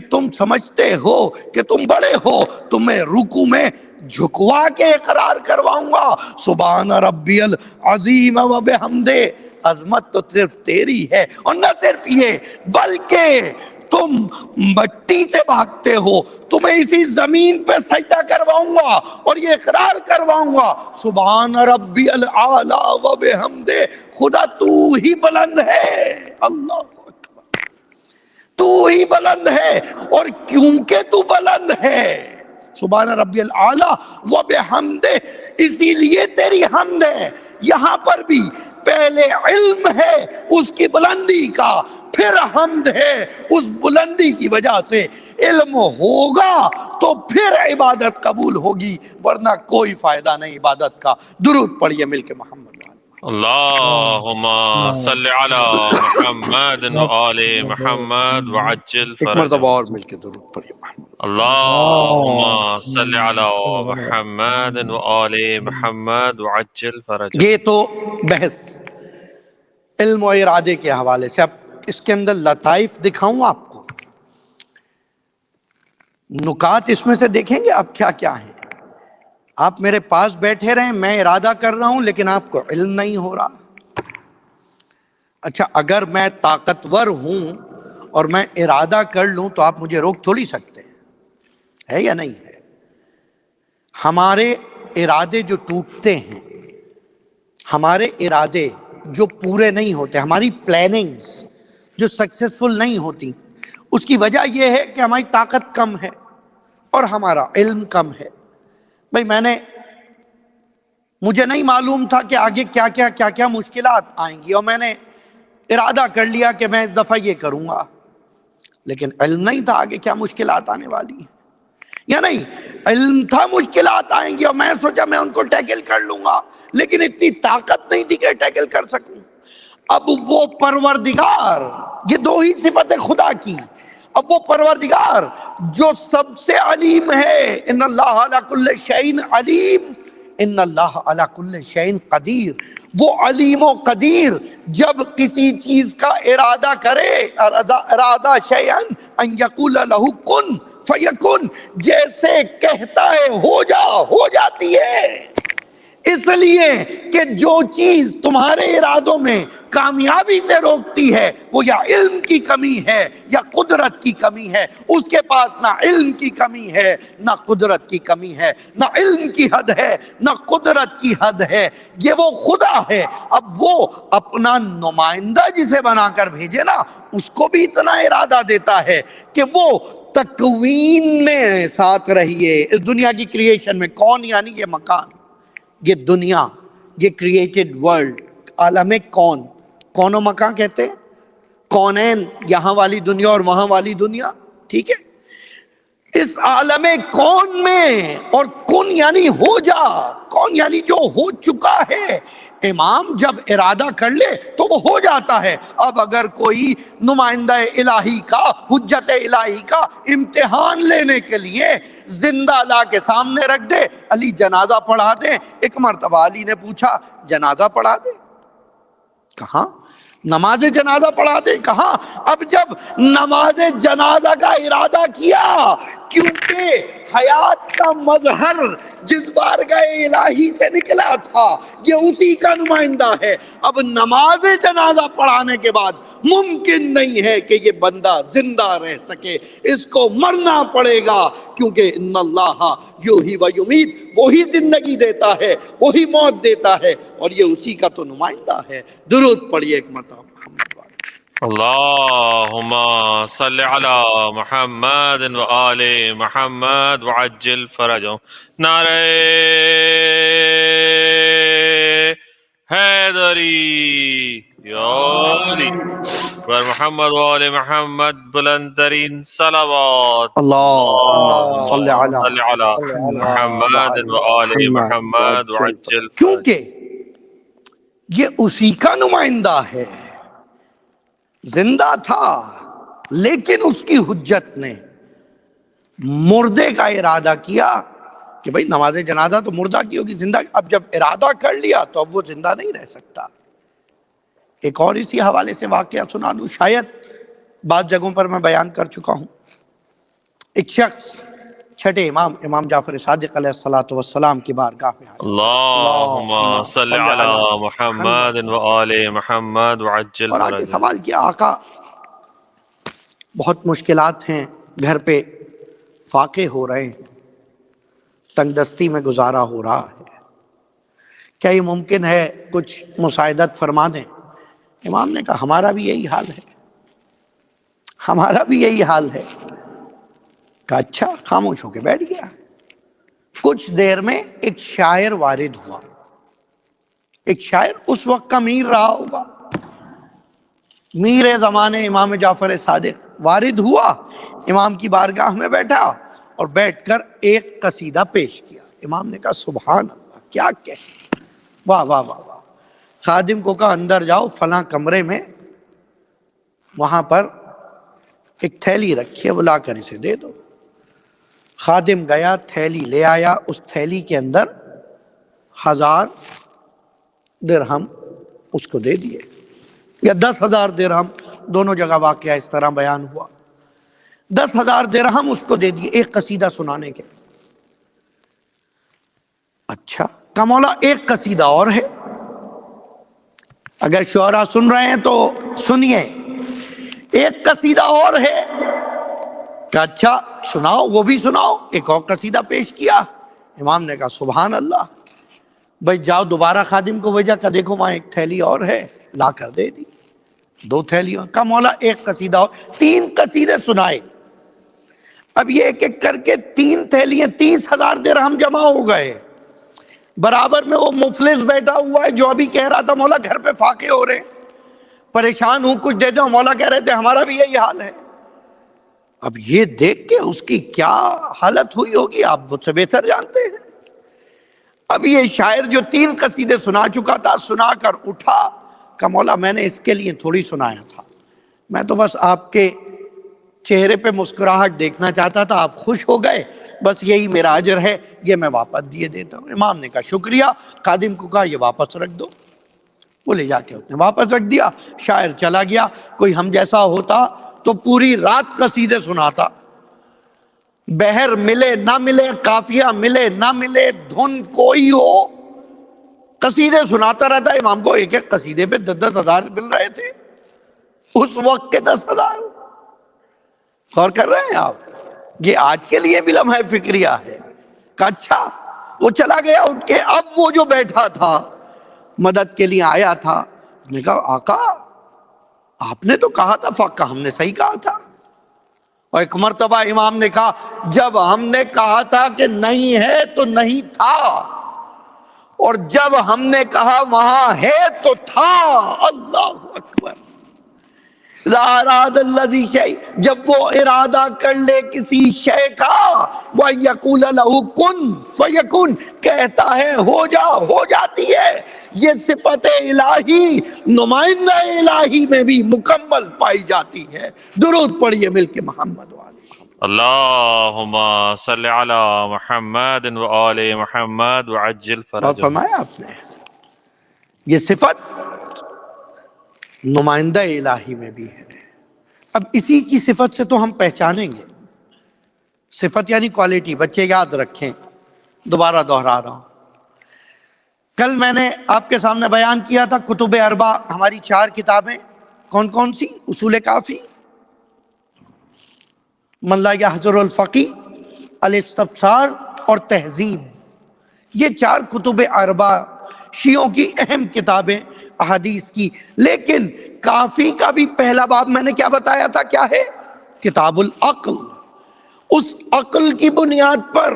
تم سمجھتے ہو کہ تم بڑے ہو، تمہیں رکوع میں جھکوا کے اقرار کرواؤں گا سبحان ربی العظیم و بحمدہ۔ عظمت تو صرف تیری ہے، اور نہ صرف یہ بلکہ تم مٹی سے بھاگتے ہو، تمہیں اسی زمین پہ سجدہ کرواؤں گا اور یہ اقرار کرواؤں گا سبحان ربی الاعلی و بحمدہ، خدا تو ہی بلند ہے، اللہ اکبر، تو ہی بلند ہے، اور کیونکہ تو بلند ہے سبحان ربی الاعلی و بحمدہ، اسی لیے تیری حمد ہے۔ یہاں پر بھی پہلے علم ہے اس کی بلندی کا، پھر حمد ہے اس بلندی کی وجہ سے۔ علم ہوگا تو پھر عبادت قبول ہوگی، ورنہ کوئی فائدہ نہیں عبادت کا۔ درود پڑھیے مل کے محمد۔ اللهم صل على محمد وآل محمد وعجل ایک مرتبہ فرجهم. اور مل کے درود پڑھیے محمد۔ اللهم صل على محمد وآل محمد وعجل فرجهم. یہ تو بحث علم و ارادے کے حوالے سے۔ اب اس کے اندر لطائف دکھاؤں آپ کو، نکات اس میں سے دیکھیں گے آپ کیا کیا ہیں۔ آپ میرے پاس بیٹھے رہیں، میں ارادہ کر رہا ہوں لیکن آپ کو علم نہیں ہو رہا۔ اچھا، اگر میں طاقتور ہوں اور میں ارادہ کر لوں تو آپ مجھے روک تھوڑی سکتے ہیں، ہے یا نہیں ہے؟ ہمارے ارادے جو ٹوٹتے ہیں، ہمارے ارادے جو پورے نہیں ہوتے، ہماری پلاننگز جو سکسیسفل نہیں ہوتی، اس کی وجہ یہ ہے کہ ہماری طاقت کم ہے اور ہمارا علم کم ہے۔ بھئی مجھے نہیں معلوم تھا کہ آگے کیا مشکلات آئیں گی، اور میں نے ارادہ کر لیا کہ میں اس دفعہ یہ کروں گا، لیکن علم نہیں تھا آگے کیا مشکلات آنے والی ہیں، یا نہیں؟ علم تھا مشکلات آئیں گی اور میں سوچا میں ان کو ٹیکل کر لوں گا، لیکن اتنی طاقت نہیں تھی کہ ٹیکل کر سکوں۔ اب وہ پروردگار، یہ دو ہی صفت ہے خدا کی، اب وہ پروردگار جو سب سے علیم ہے، ان اللہ علی کل شیء علیم، ان اللہ علی کل شیء قدیر، وہ علیم و قدیر جب کسی چیز کا ارادہ کرے، ارادہ شیئا ان یقول لہ کن فیکن، جیسے کہتا ہے ہو جا، ہو جاتی ہے۔ اس لیے کہ جو چیز تمہارے ارادوں میں کامیابی سے روکتی ہے وہ یا علم کی کمی ہے یا قدرت کی کمی ہے۔ اس کے پاس نہ علم کی کمی ہے نہ قدرت کی کمی ہے، نہ علم کی حد ہے نہ قدرت کی حد ہے، یہ وہ خدا ہے۔ اب وہ اپنا نمائندہ جسے بنا کر بھیجے نا، اس کو بھی اتنا ارادہ دیتا ہے کہ وہ تکوین میں ساتھ رہیے۔ اس دنیا کی کریشن میں، کون یعنی یہ مکان، یہ دنیا، یہ کریٹڈ ورلڈ، عالم کون و مکان کہتے ہیں، کونین، یہاں والی دنیا اور وہاں والی دنیا، ٹھیک ہے؟ اس عالم کون میں، اور کن یعنی ہو جا، کون یعنی جو ہو چکا ہے۔ امام جب ارادہ کر لے تو وہ ہو جاتا ہے۔ اب اگر کوئی نمائندہ الہی کا، حجت الہی کا امتحان لینے کے لیے زندہ لا کے سامنے رکھ دے، علی جنازہ پڑھا دے، ایک مرتبہ علی نے پوچھا جنازہ پڑھا دے، کہاں؟ نماز جنازہ پڑھا دے، کہاں؟ اب جب نماز جنازہ کا ارادہ کیا، کیونکہ حیات کا مظہر جس بارگاہ الہی سے نکلا تھا یہ اسی کا نمائندہ ہے۔ اب نماز جنازہ پڑھانے کے بعد ممکن نہیں ہے کہ یہ بندہ زندہ رہ سکے، اس کو مرنا پڑے گا، کیونکہ ان اللہ یحیی و یمیت، وہی زندگی دیتا ہے، وہی موت دیتا ہے، اور یہ اسی کا تو نمائندہ ہے۔ درود پڑھیے ایک مرتبہ محمد والے۔ اللهم صل على محمد وآل محمد وعجل فرجهم. نعرہ حیدری یا علی بر محمد وآل محمد، بلند ترین صلوات۔ اللہم صل صل علی محمد وآل محمد وعجل فرجهم. کیونکہ یہ اسی کا نمائندہ ہے، زندہ تھا لیکن اس کی حجت نے مردے کا ارادہ کیا کہ بھئی نماز جنازہ تو مردہ کی ہوگی، زندہ، اب جب ارادہ کر لیا تو اب وہ زندہ نہیں رہ سکتا۔ ایک اور اسی حوالے سے واقعہ سنا دوں، شاید بعض جگہوں پر میں بیان کر چکا ہوں۔ ایک شخص چھٹے امام جعفر صادق علیہ السلام کی بارگاہ میں آیا، اللہم صل علی محمد وآل محمد وعجل اور آگے فرجہ۔ سوال کیا، آقا بہت مشکلات ہیں، گھر پہ فاقے ہو رہے ہیں، تنگ دستی میں گزارا ہو رہا ہے، کیا یہ ممکن ہے کچھ مساعدت فرما دیں؟ امام نے کہا ہمارا بھی یہی حال ہے، ہمارا بھی یہی حال ہے۔ کہا اچھا، خاموش ہو کے بیٹھ گیا۔ کچھ دیر میں ایک شاعر وارد ہوا، ایک شاعر اس وقت کا میر رہا ہوگا، میر زمانے امام جعفر صادق وارد ہوا، امام کی بارگاہ میں بیٹھا اور بیٹھ کر ایک قصیدہ پیش کیا۔ امام نے کہا سبحان اللہ، کیا کہے، واہ واہ واہ واہ۔ خادم کو کہا اندر جاؤ، فلاں کمرے میں وہاں پر ایک تھیلی رکھی ہے، وہ لا کر اسے دے دو۔ خادم گیا، تھیلی لے آیا، اس تھیلی کے اندر 1000 درہم اس کو دے دیے، یا 10,000 درہم، دونوں جگہ واقعہ اس طرح بیان ہوا۔ 10,000 درہم اس کو دے دیے ایک قصیدہ سنانے کے۔ اچھا کہ مولا ایک قصیدہ اور ہے، اگر شعراء سن رہے ہیں تو سنیے، ایک قصیدہ اور ہے۔ کہ اچھا سناؤ، وہ بھی سناؤ۔ ایک اور قصیدہ پیش کیا۔ امام نے کہا سبحان اللہ، بھائی جاؤ دوبارہ خادم کو بھیجا کہ دیکھو وہاں ایک تھیلی اور ہے، لا کر دے دی، 2 تھیلیاں۔ کہا مولا ایک قصیدہ اور، 3 قصیدے سنائے۔ اب یہ ایک ایک کر کے 3 تھیلیاں، 30,000 درہم جمع ہو گئے۔ برابر میں وہ مفلس بیٹھا ہوا ہے جو ابھی کہہ رہا تھا مولا گھر پہ فاقے ہو رہے، پریشان ہوں، کچھ دے دو۔ مولا کہہ رہے تھے ہمارا بھی یہی حال ہے۔ اب یہ دیکھ کے اس کی کیا حالت ہوئی ہوگی آپ مجھ سے بہتر جانتے ہیں۔ اب یہ شاعر جو 3 قصیدے سنا چکا تھا، سنا کر اٹھا کہ مولا میں نے اس کے لیے تھوڑی سنایا تھا، میں تو بس آپ کے چہرے پہ مسکراہٹ دیکھنا چاہتا تھا، آپ خوش ہو گئے، بس یہی میرا اجر ہے، یہ میں واپس دیے دیتا ہوں۔ امام نے کہا شکریہ۔ خادم کو کہا یہ واپس رکھ دو، وہ لے جا کے اس نے واپس رکھ دیا۔ شاعر چلا گیا۔ کوئی ہم جیسا ہوتا تو پوری رات قصیدے سناتا، بہر ملے نہ ملے، قافیہ ملے نہ ملے، دھن کوئی ہو، قصیدے سناتا رہتا۔ امام کو ایک ایک قصیدے پہ 10,000 مل رہے تھے اس وقت کے 10,000۔ غور کر رہے ہیں آپ؟ یہ آج کے لیے بھی لمحہ فکریہ ہے کہ اچھا وہ چلا گیا اٹھ کے۔ اب وہ جو بیٹھا تھا مدد کے لیے آیا تھا، اس نے کہا آقا آپ نے تو کہا تھا فقہ، ہم نے صحیح کہا تھا۔ اور ایک مرتبہ امام نے کہا جب ہم نے کہا تھا کہ نہیں ہے تو نہیں تھا، اور جب ہم نے کہا وہاں ہے تو تھا۔ اللہ اکبر۔ اذا اراد الذی شیء، جب وہ ارادہ کر لے کسی شے کا، وَيَقُولَ لَهُ كُن فَيَكُن، کہتا ہے ہو جا، ہو جاتی ہے۔ یہ صفت الہی نمائندہ الہی میں بھی مکمل پائی جاتی ہے۔ درود پڑھیے مل کے محمد وآل محمد۔ اللہم صل علی محمد وآل محمد وعجل اور فرجہ۔ فرمایا آپ نے یہ صفت نمائندہ الہی میں بھی ہے۔ اب اسی کی صفت سے تو ہم پہچانیں گے، صفت یعنی کوالٹی، بچے یاد رکھیں، دوبارہ دہرا رہا ہوں۔ کل میں نے آپ کے سامنے بیان کیا تھا کتب اربع، ہماری 4 کتابیں کون کون سی؟ اصول کافی، من لا یحضر الفقی، الاستبصار اور تہذیب۔ یہ 4 کتب اربع شیعوں کی اہم کتابیں احادیث کی۔ لیکن کافی کا بھی پہلا باب میں نے کیا بتایا تھا، کیا ہے؟ کتاب العقل۔ اس عقل کی بنیاد پر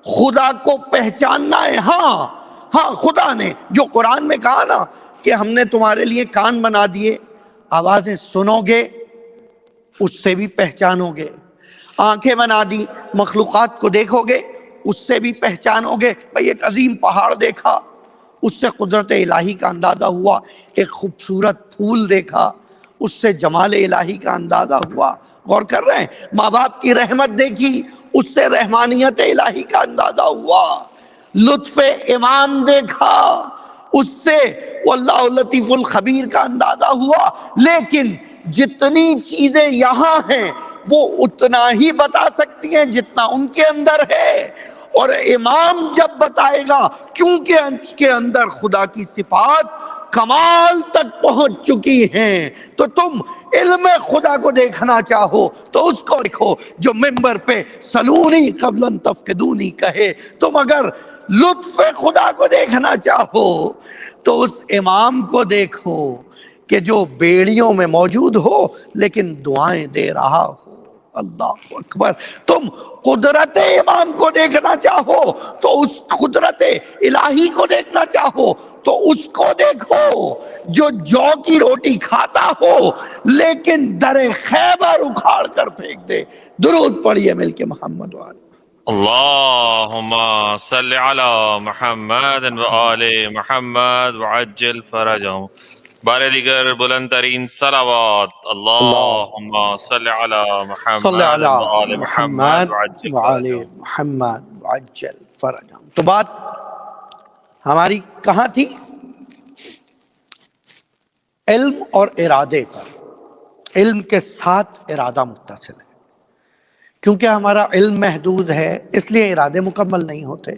خدا کو پہچاننا ہے۔ ہاں خدا نے جو قرآن میں کہا نا کہ ہم نے تمہارے لیے کان بنا دیے، آوازیں سنو گے اس سے بھی پہچانو گے، آنکھیں بنا دی مخلوقات کو دیکھو گے اس سے بھی پہچانو گے۔ بھئی ایک عظیم پہاڑ دیکھا، اس سے قدرت الہی کا اندازہ ہوا، ایک خوبصورت پھول دیکھا اس سے جمال الہی کا اندازہ ہوا۔ غور کر رہے ہیں؟ ماں باپ کی رحمت دیکھی اس سے رحمانیت الہی کا اندازہ ہوا، لطف امام دیکھا، اس سے واللہ لطیف الخبیر کا اندازہ ہوا، لیکن جتنی چیزیں یہاں ہیں وہ اتنا ہی بتا سکتی ہیں جتنا ان کے اندر ہے، اور امام جب بتائے گا کیونکہ اس کے اندر خدا کی صفات کمال تک پہنچ چکی ہیں، تو تم علم خدا کو دیکھنا چاہو تو اس کو دیکھو جو ممبر پہ سلونی قبل ان تفقدونی کہے، تم اگر لطف خدا کو دیکھنا چاہو تو اس امام کو دیکھو کہ جو بیڑیوں میں موجود ہو لیکن دعائیں دے رہا ہو۔ اللہ اکبر۔ تم قدرت امام کو دیکھنا چاہو تو اس قدرت الہی کو دیکھنا چاہو تو اس کو دیکھو جو جو کی روٹی کھاتا ہو لیکن در خیبر اکھاڑ کر پھینک دے۔ درود پڑھیے مل کے محمد والے۔ اللهم صل على محمد وآل محمد وعجل فرجهم۔ بار دیگر بلند ترین صلوات، اللهم صل على صلی محمد علی وآل محمد محمد وعجل وآل فرجهم۔ محمد وعجل فرجهم۔ تو بات ہماری کہاں تھی؟ علم اور ارادے پر۔ علم کے ساتھ ارادہ متصل ہے، کیونکہ ہمارا علم محدود ہے اس لیے ارادے مکمل نہیں ہوتے۔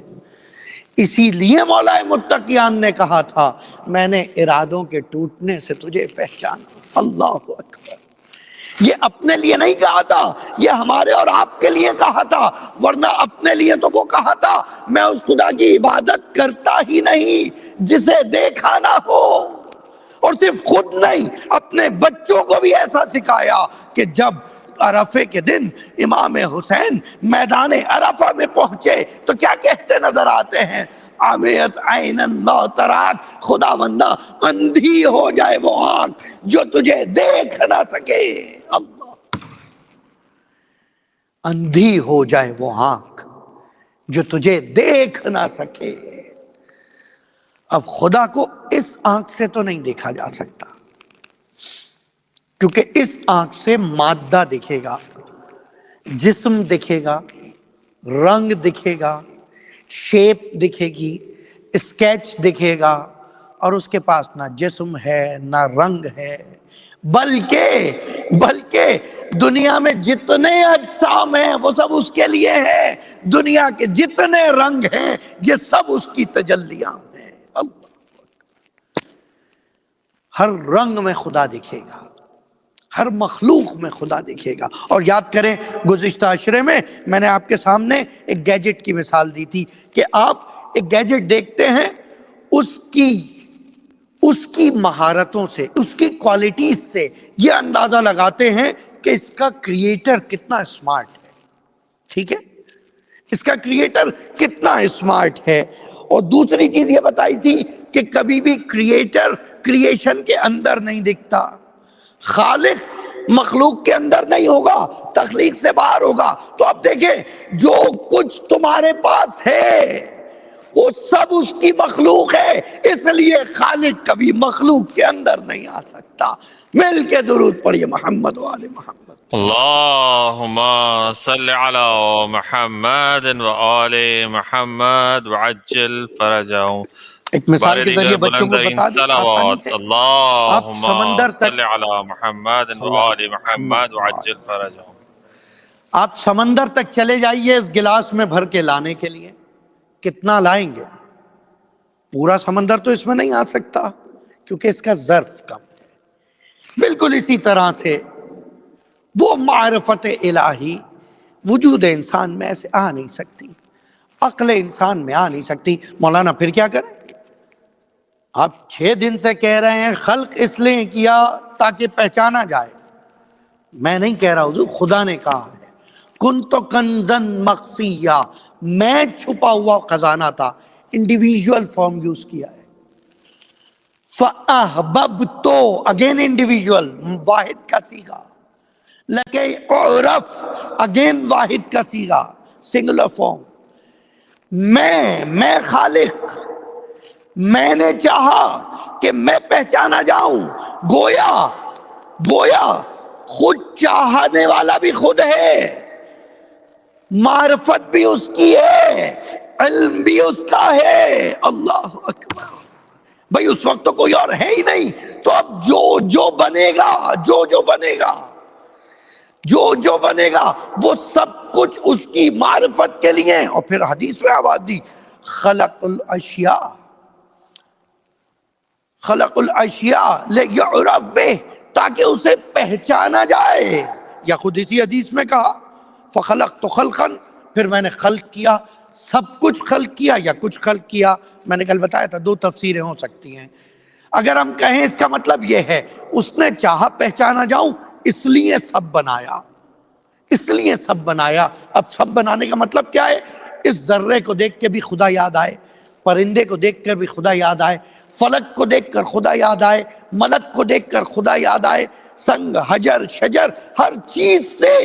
اسی لیے مولا متقیان نے کہا تھا میں نے ارادوں کے ٹوٹنے سے تجھے پہچانا۔ اللہ اکبر۔ یہ اپنے لیے نہیں کہا تھا، یہ ہمارے اور آپ کے لیے کہا تھا، ورنہ اپنے لیے تو وہ کہا تھا میں اس خدا کی عبادت کرتا ہی نہیں جسے دیکھا نہ ہو۔ اور صرف خود نہیں، اپنے بچوں کو بھی ایسا سکھایا کہ جب عرفے کے دن امام حسین میدان عرفہ میں پہنچے تو کیا کہتے نظر آتے ہیں؟ عمیت عین لا تراک، خدا بندہ اندھی ہو جائے وہ آنکھ جو تجھے دیکھ نہ سکے۔ اللہ، اندھی ہو جائے وہ آنکھ جو تجھے دیکھ نہ سکے۔ اب خدا کو اس آنکھ سے تو نہیں دیکھا جا سکتا، کیونکہ اس آنکھ سے مادہ دکھے گا، جسم دکھے گا، رنگ دکھے گا، شیپ دکھے گی، اسکیچ دکھے گا، اور اس کے پاس نہ جسم ہے نہ رنگ ہے، بلکہ دنیا میں جتنے اجسام ہیں وہ سب اس کے لیے ہیں، دنیا کے جتنے رنگ ہیں یہ سب اس کی تجلیاں ہیں۔ اللہ، ہر رنگ میں خدا دکھے گا، ہر مخلوق میں خدا دکھے گا۔ اور یاد کریں گزشتہ عشرے میں میں نے آپ کے سامنے ایک گیجٹ کی مثال دی تھی کہ آپ ایک گیجٹ دیکھتے ہیں، اس کی مہارتوں سے، اس کی کوالٹیز سے یہ اندازہ لگاتے ہیں کہ اس کا کریٹر کتنا اسمارٹ ہے۔ ٹھیک ہے، اس کا کریٹر کتنا اسمارٹ ہے۔ اور دوسری چیز یہ بتائی تھی کہ کبھی بھی کریٹر کریشن کے اندر نہیں دکھتا، خالق مخلوق کے اندر نہیں ہوگا، تخلیق سے باہر ہوگا۔ تو اب دیکھیں جو کچھ تمہارے پاس ہے وہ سب اس کی مخلوق ہے، اس لیے خالق کبھی مخلوق کے اندر نہیں آ سکتا۔ مل کے درود پڑھیے محمد وآل محمد۔ اللهم صل على محمد وآل محمد وعجل فرجهم۔ ایک مثال کے ذریعے بچوں کو بتا دیں آسانی سے، آپ اللهم سمندر تک صل على محمد وآل محمد وعجل فرجهم۔ آپ سمندر تک چلے جائیے اس گلاس میں بھر کے لانے کے لیے، کتنا لائیں گے؟ پورا سمندر تو اس میں نہیں آ سکتا کیونکہ اس کا ظرف کم ہے۔ بالکل اسی طرح سے وہ معرفت الہی وجود انسان میں ایسے آ نہیں سکتی، عقل انسان میں آ نہیں سکتی۔ مولانا پھر کیا کریں؟ آپ 6 دن سے کہہ رہے ہیں خلق اس لیے کیا تاکہ پہچانا جائے۔ میں نہیں کہہ رہا حضور، خدا نے کہا ہے کنت کنزن مخفیہ، میں چھپا ہوا خزانہ تھا، انڈیویجول فارم یوز کیا ہے۔ فَأَحْبَبْتُ، اگین انڈیویجول، واحد کا صیغہ، لَكَيْ أُعْرَفْ، اگین واحد کا صیغہ، سنگولر فارم۔ میں خالق، میں نے چاہا کہ میں پہچانا جاؤں، گویا خود چاہنے والا بھی خود ہے، معرفت بھی اس کی ہے، علم بھی اس کا ہے. اللہ اکبر. بھئی اس وقت تو کوئی اور ہے ہی نہیں، تو اب جو بنے گا، جو بنے گا وہ سب کچھ اس کی معرفت کے لیے. اور پھر حدیث میں آواز دی، خلق الاشیاء لیعرف بہ، تاکہ اسے پہچانا جائے. یا خود اسی حدیث میں کہا فخلقت خلقا، پھر میں نے خلق کیا، سب کچھ خلق کیا یا کچھ خلق کیا. میں نے کل بتایا تھا دو تفسیریں ہو سکتی ہیں. اگر ہم کہیں اس کا مطلب یہ ہے اس نے چاہا پہچانا جاؤں اس لیے سب بنایا، اس لیے سب بنایا. اب سب بنانے کا مطلب کیا ہے؟ اس ذرے کو دیکھ کے بھی خدا یاد آئے، پرندے کو دیکھ کر بھی خدا یاد آئے، فلک کو دیکھ کر خدا یاد آئے، ملک کو دیکھ کر خدا یاد آئے، سنگ، حجر، شجر، ہر چیز سے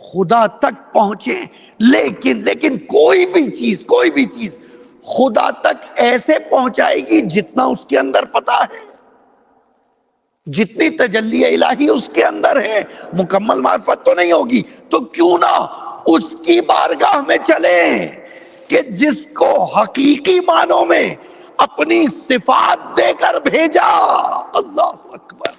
خدا تک پہنچے. لیکن کوئی بھی چیز خدا تک ایسے پہنچائے گی جتنا اس کے اندر پتا ہے، جتنی تجلی الہی اس کے اندر ہے. مکمل معرفت تو نہیں ہوگی، تو کیوں نہ اس کی بارگاہ میں چلیں کہ جس کو حقیقی معنوں میں اپنی صفات دے کر بھیجا. اللہ اکبر.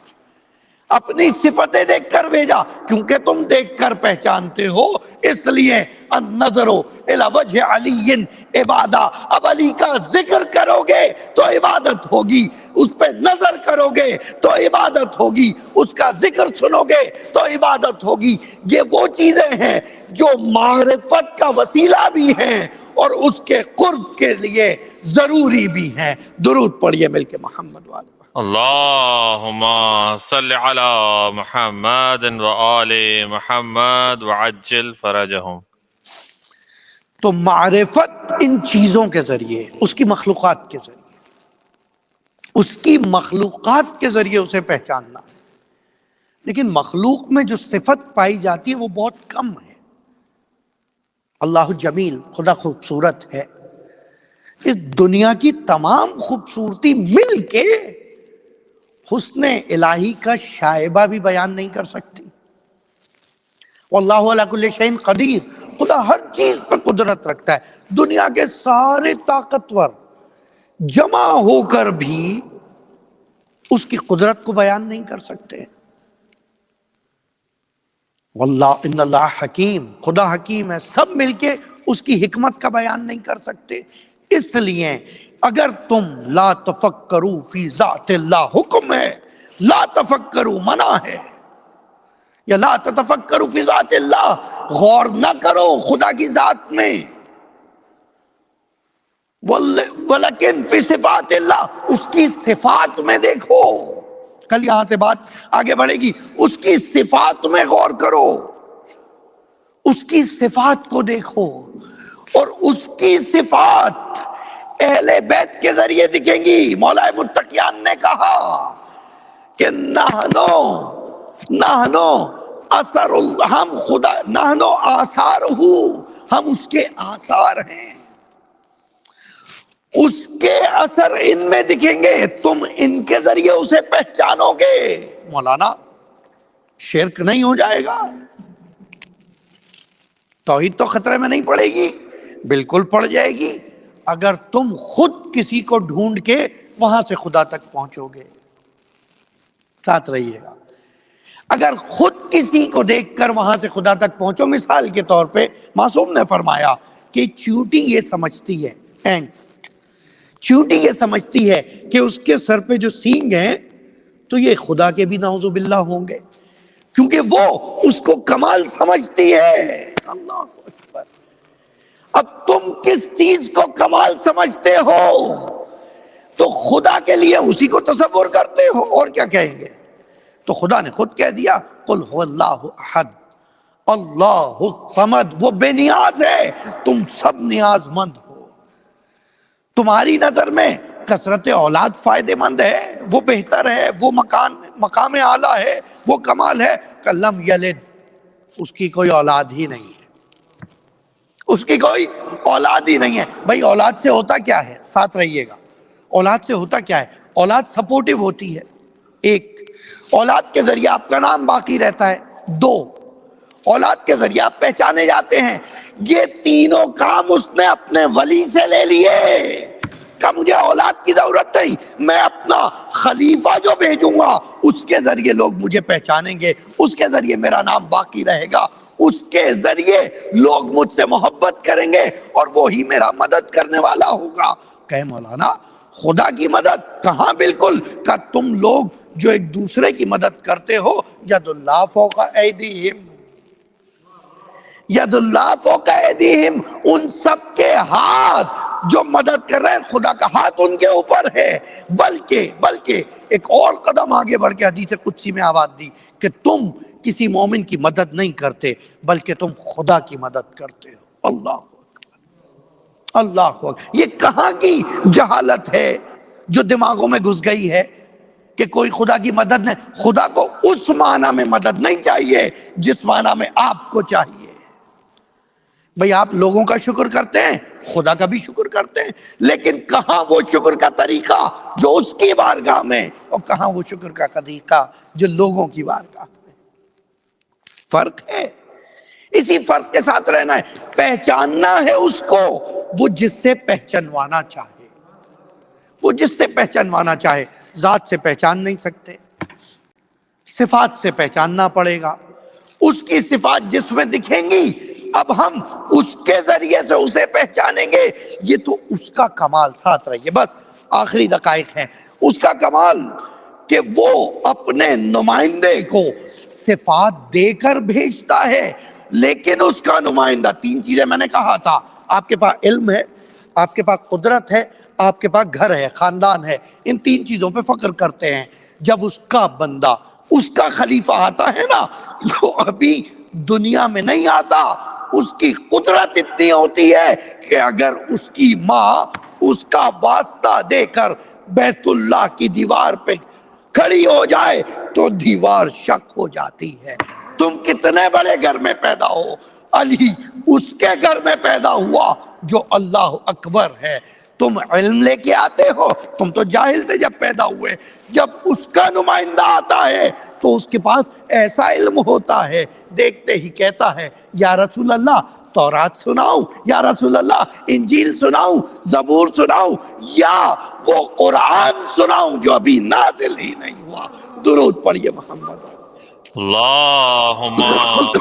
اپنی صفتیں دیکھ کر بھیجا، کیونکہ تم دیکھ کر پہچانتے ہو، اس لیے النظر الی وجہ علی عبادہ. اب علی کا ذکر کرو گے تو عبادت ہوگی، اس پہ نظر کرو گے تو عبادت ہوگی، اس کا ذکر سنو گے تو عبادت ہوگی. یہ وہ چیزیں ہیں جو معرفت کا وسیلہ بھی ہیں اور اس کے قرب کے لیے ضروری بھی ہیں. درود پڑھیے مل کے محمد والے. اللہم صلی علی محمد وآل محمد وعجل فرجہم. تو معرفت ان چیزوں کے ذریعے، اس کی مخلوقات کے ذریعے اسے پہچاننا. لیکن مخلوق میں جو صفت پائی جاتی ہے وہ بہت کم ہے. اللہ جمیل، خدا خوبصورت ہے. اس دنیا کی تمام خوبصورتی مل کے حسن الہی کا شائبہ بھی بیان نہیں کر سکتی. واللہ علی کل شیء قدیر، خدا ہر چیز پہ قدرت رکھتا ہے. دنیا کے سارے طاقتور جمع ہو کر بھی اس کی قدرت کو بیان نہیں کر سکتے. واللہ ان اللہ حکیم، خدا حکیم ہے، سب مل کے اس کی حکمت کا بیان نہیں کر سکتے. اس لیے اگر تم لا تفکروا فی ذات اللہ حکم ہے، لا تفکروا منع ہے، یا لا تتفکروا فی ذات اللہ غور نہ کرو خدا کی ذات میں، ولیکن فی صفات اللہ اس کی صفات میں دیکھو. کل یہاں سے بات آگے بڑھے گی. اس کی صفات میں غور کرو، اس کی صفات کو دیکھو، اور اس کی صفات اہل بیت کے ذریعے دکھیں گی. مولا متقیان نے کہا کہ نحنو اثر اللہ، ہم خدا، نحنو آثارہ، ہم اس کے آثار ہیں، اس کے اثر ان میں دکھیں گے، تم ان کے ذریعے اسے پہچانو گے. مولانا شرک نہیں ہو جائے گا؟ توحید تو خطرے میں نہیں پڑے گی؟ بالکل پڑ جائے گی اگر تم خود کسی کو ڈھونڈ کے وہاں سے خدا تک پہنچو گے. ساتھ رہیے گا. اگر خود کسی کو دیکھ کر وہاں سے خدا تک پہنچو، مثال کے طور پہ معصوم نے فرمایا کہ چیونٹی یہ سمجھتی ہے، چیونٹی یہ سمجھتی ہے کہ اس کے سر پہ جو سینگ ہیں تو یہ خدا کے بھی نعوذ باللہ ہوں گے، کیونکہ وہ اس کو کمال سمجھتی ہے. اللہ اکبر. اب تم کس چیز کو کمال سمجھتے ہو تو خدا کے لیے اسی کو تصور کرتے ہو، اور کیا کہیں گے؟ تو خدا نے خود کہہ دیا قل هو اللہ احد اللہ الصمد، وہ بے نیاز ہے، تم سب نیاز مند ہو. تمہاری نظر میں کثرت اولاد فائدہ مند ہے، وہ بہتر ہے، وہ مقام اعلیٰ ہے، وہ کمال ہے. کہ لم یلد، اس کی کوئی اولاد ہی نہیں ہے، اس کی کوئی اولاد ہی نہیں ہے. بھائی اولاد سے ہوتا کیا ہے؟ ساتھ رہیے گا. اولاد سے ہوتا کیا ہے؟ اولاد سپورٹیو ہوتی ہے. ایک، اولاد کے ذریعے آپ کا نام باقی رہتا ہے. دو، اولاد کے ذریعے آپ پہچانے جاتے ہیں۔ یہ تینوں کام اس نے اپنے ولی سے لے لیے کہ مجھے اولاد کی ضرورت نہیں، میں اپنا خلیفہ جو بھیجوں گا اس کے ذریعے لوگ مجھے پہچانیں گے، اس کے ذریعے میرا نام باقی رہے گا، اس کے ذریعے لوگ مجھ سے محبت کریں گے اور وہی میرا مدد کرنے والا ہوگا۔ کہ مولانا خدا کی مدد کہاں؟ بالکل کہ تم لوگ جو ایک دوسرے کی مدد کرتے ہو، ید اللہ فوق ایدیہم، ید اللہ فوق ایدیہم، ان سب کے ہاتھ جو مدد کر رہے ہیں، خدا کا ہاتھ ان کے اوپر ہے۔ بلکہ ایک اور قدم آگے بڑھ کے حدیث قدسی میں آواز دی کہ تم کسی مومن کی مدد نہیں کرتے بلکہ تم خدا کی مدد کرتے ہو۔ اللہ اکبر، اللہ اکبر۔ یہ کہاں کی جہالت ہے جو دماغوں میں گھس گئی ہے کہ کوئی خدا کی مدد نہیں؟ خدا کو اس معنی میں مدد نہیں چاہیے جس معنی میں آپ کو چاہیے۔ بھئی آپ لوگوں کا شکر کرتے ہیں، خدا کا بھی شکر کرتے ہیں، لیکن کہاں وہ شکر کا طریقہ جو اس کی بارگاہ میں، اور کہاں وہ شکر کا طریقہ جو لوگوں کی بارگاہ میں؟ فرق ہے۔ اسی فرق کے ساتھ رہنا ہے۔ پہچاننا ہے اس کو وہ جس سے پہچانوانا چاہے، وہ جس سے پہچانوانا چاہے۔ ذات سے پہچان نہیں سکتے، صفات سے پہچاننا پڑے گا۔ اس کی صفات جس میں دکھیں گی اب ہم اس کے ذریعے سے اسے پہچانیں گے۔ یہ تو اس کا کمال، ساتھ رہیے بس آخری دقائق ہیں، اس کا کمال کہ وہ اپنے نمائندے کو صفات دے کر بھیجتا ہے، لیکن اس کا نمائندہ، تین چیزیں میں نے کہا تھا، آپ کے پاس علم ہے، آپ کے پاس قدرت ہے، آپ کے پاس گھر ہے، خاندان ہے، ان تین چیزوں پہ فخر کرتے ہیں۔ جب اس کا بندہ، اس کا خلیفہ آتا ہے نا، جو ابھی دنیا میں نہیں آتا، اس کی قدرت اتنی ہوتی ہے کہ اگر اس کی ماں اس کا واسطہ دے کر بیت اللہ کی دیوار پہ کھڑی ہو جائے تو دیوار شک ہو جاتی ہے۔ تم کتنے بڑے گھر میں پیدا ہو، علی اس کے گھر میں پیدا ہوا جو اللہ اکبر ہے۔ تم علم لے کے آتے ہو، تم تو جاہل تھے جب پیدا ہوئے، جب اس کا نمائندہ آتا ہے تو اس کے پاس ایسا علم ہوتا ہے، دیکھتے ہی کہتا ہے یا رسول اللہ تورات سناؤں، یا رسول اللہ انجیل سناؤں، زبور سناؤں، یا وہ قرآن سناؤں جو ابھی نازل ہی نہیں ہوا۔ درود پڑھیے محمد۔ اللهم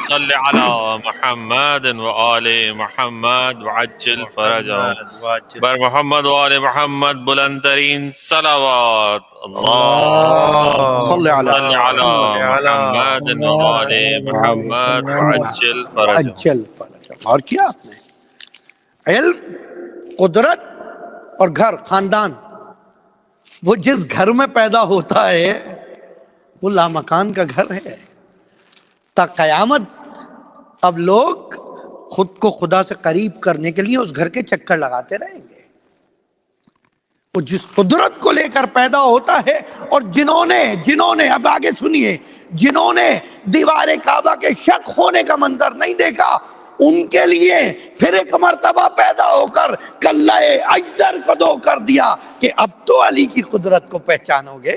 صل على محمد وآل محمد وعجل فرجهم بر محمد وآل محمد بلند ترین صلوات۔ اللهم صل صل علی على محمد وآل محمد وعجل فرجهم۔ عجل فرجهم۔ اور کیا آپ نے علم، قدرت اور گھر، خاندان، وہ جس گھر میں پیدا ہوتا ہے وہ لامکان کا گھر ہے۔ تا قیامت اب لوگ خود کو خدا سے قریب کرنے کے لیے اس گھر کے چکر لگاتے رہیں گے۔ وہ جس قدرت کو لے کر پیدا ہوتا ہے، اور جنہوں نے اب آگے سنیے، جنہوں نے دیوار کعبہ کے شق ہونے کا منظر نہیں دیکھا، ان کے لیے پھر ایک مرتبہ پیدا ہو کر کلہ اجدر کو دو کر دیا کہ اب تو علی کی قدرت کو پہچانو گے۔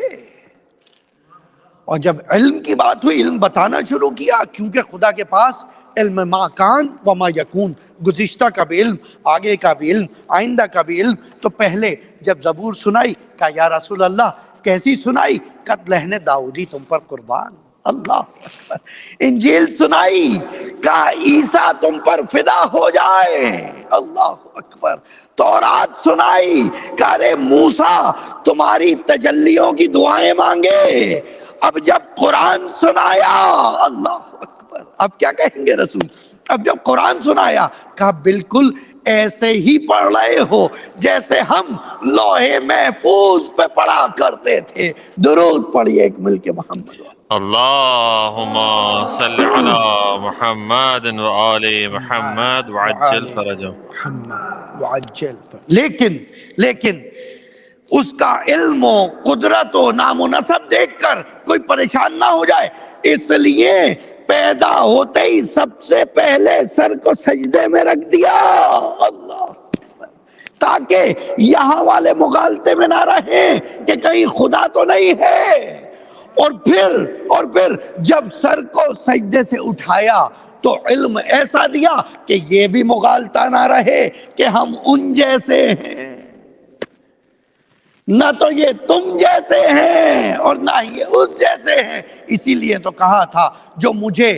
اور جب علم کی بات ہوئی، علم بتانا شروع کیا، کیونکہ خدا کے پاس علم ما کان و ما یکون، گزشتہ کا بھی علم، آگے کا بھی علم، آئندہ کا بھی علم۔ تو پہلے جب زبور سنائی کہا یا رسول اللہ کیسی سنائی؟ قد لہن داؤدی تم پر قربان، اللہ اکبر۔ انجیل سنائی کہا عیسیٰ تم پر فدا ہو جائے، اللہ اکبر۔ تورات سنائی کہا ارے موسیٰ تمہاری تجلیوں کی دعائیں مانگے۔ اب جب قرآن سنایا، اللہ اکبر، اب کیا کہیں گے رسول؟ اب جب قرآن سنایا کہا بالکل ایسے ہی پڑھ رہے ہو جیسے ہم لوح محفوظ پہ پڑھا کرتے تھے۔ درود پڑھیے ایک مل کے محمد۔ اللهم صل على محمد وآل محمد وعجل فرجهم۔ لیکن اس کا علم و قدرت و نام و نسب دیکھ کر کوئی پریشان نہ ہو جائے، اس لیے پیدا ہوتے ہی سب سے پہلے سر کو سجدے میں رکھ دیا، اللہ، تاکہ یہاں والے مغالطے میں نہ رہیں کہ کہیں خدا تو نہیں ہے۔ اور پھر جب سر کو سجدے سے اٹھایا تو علم ایسا دیا کہ یہ بھی مغالطہ نہ رہے کہ ہم ان جیسے ہیں، نہ تو یہ تم جیسے ہیں اور نہ یہ اس جیسے ہیں۔ اسی لیے تو کہا تھا جو مجھے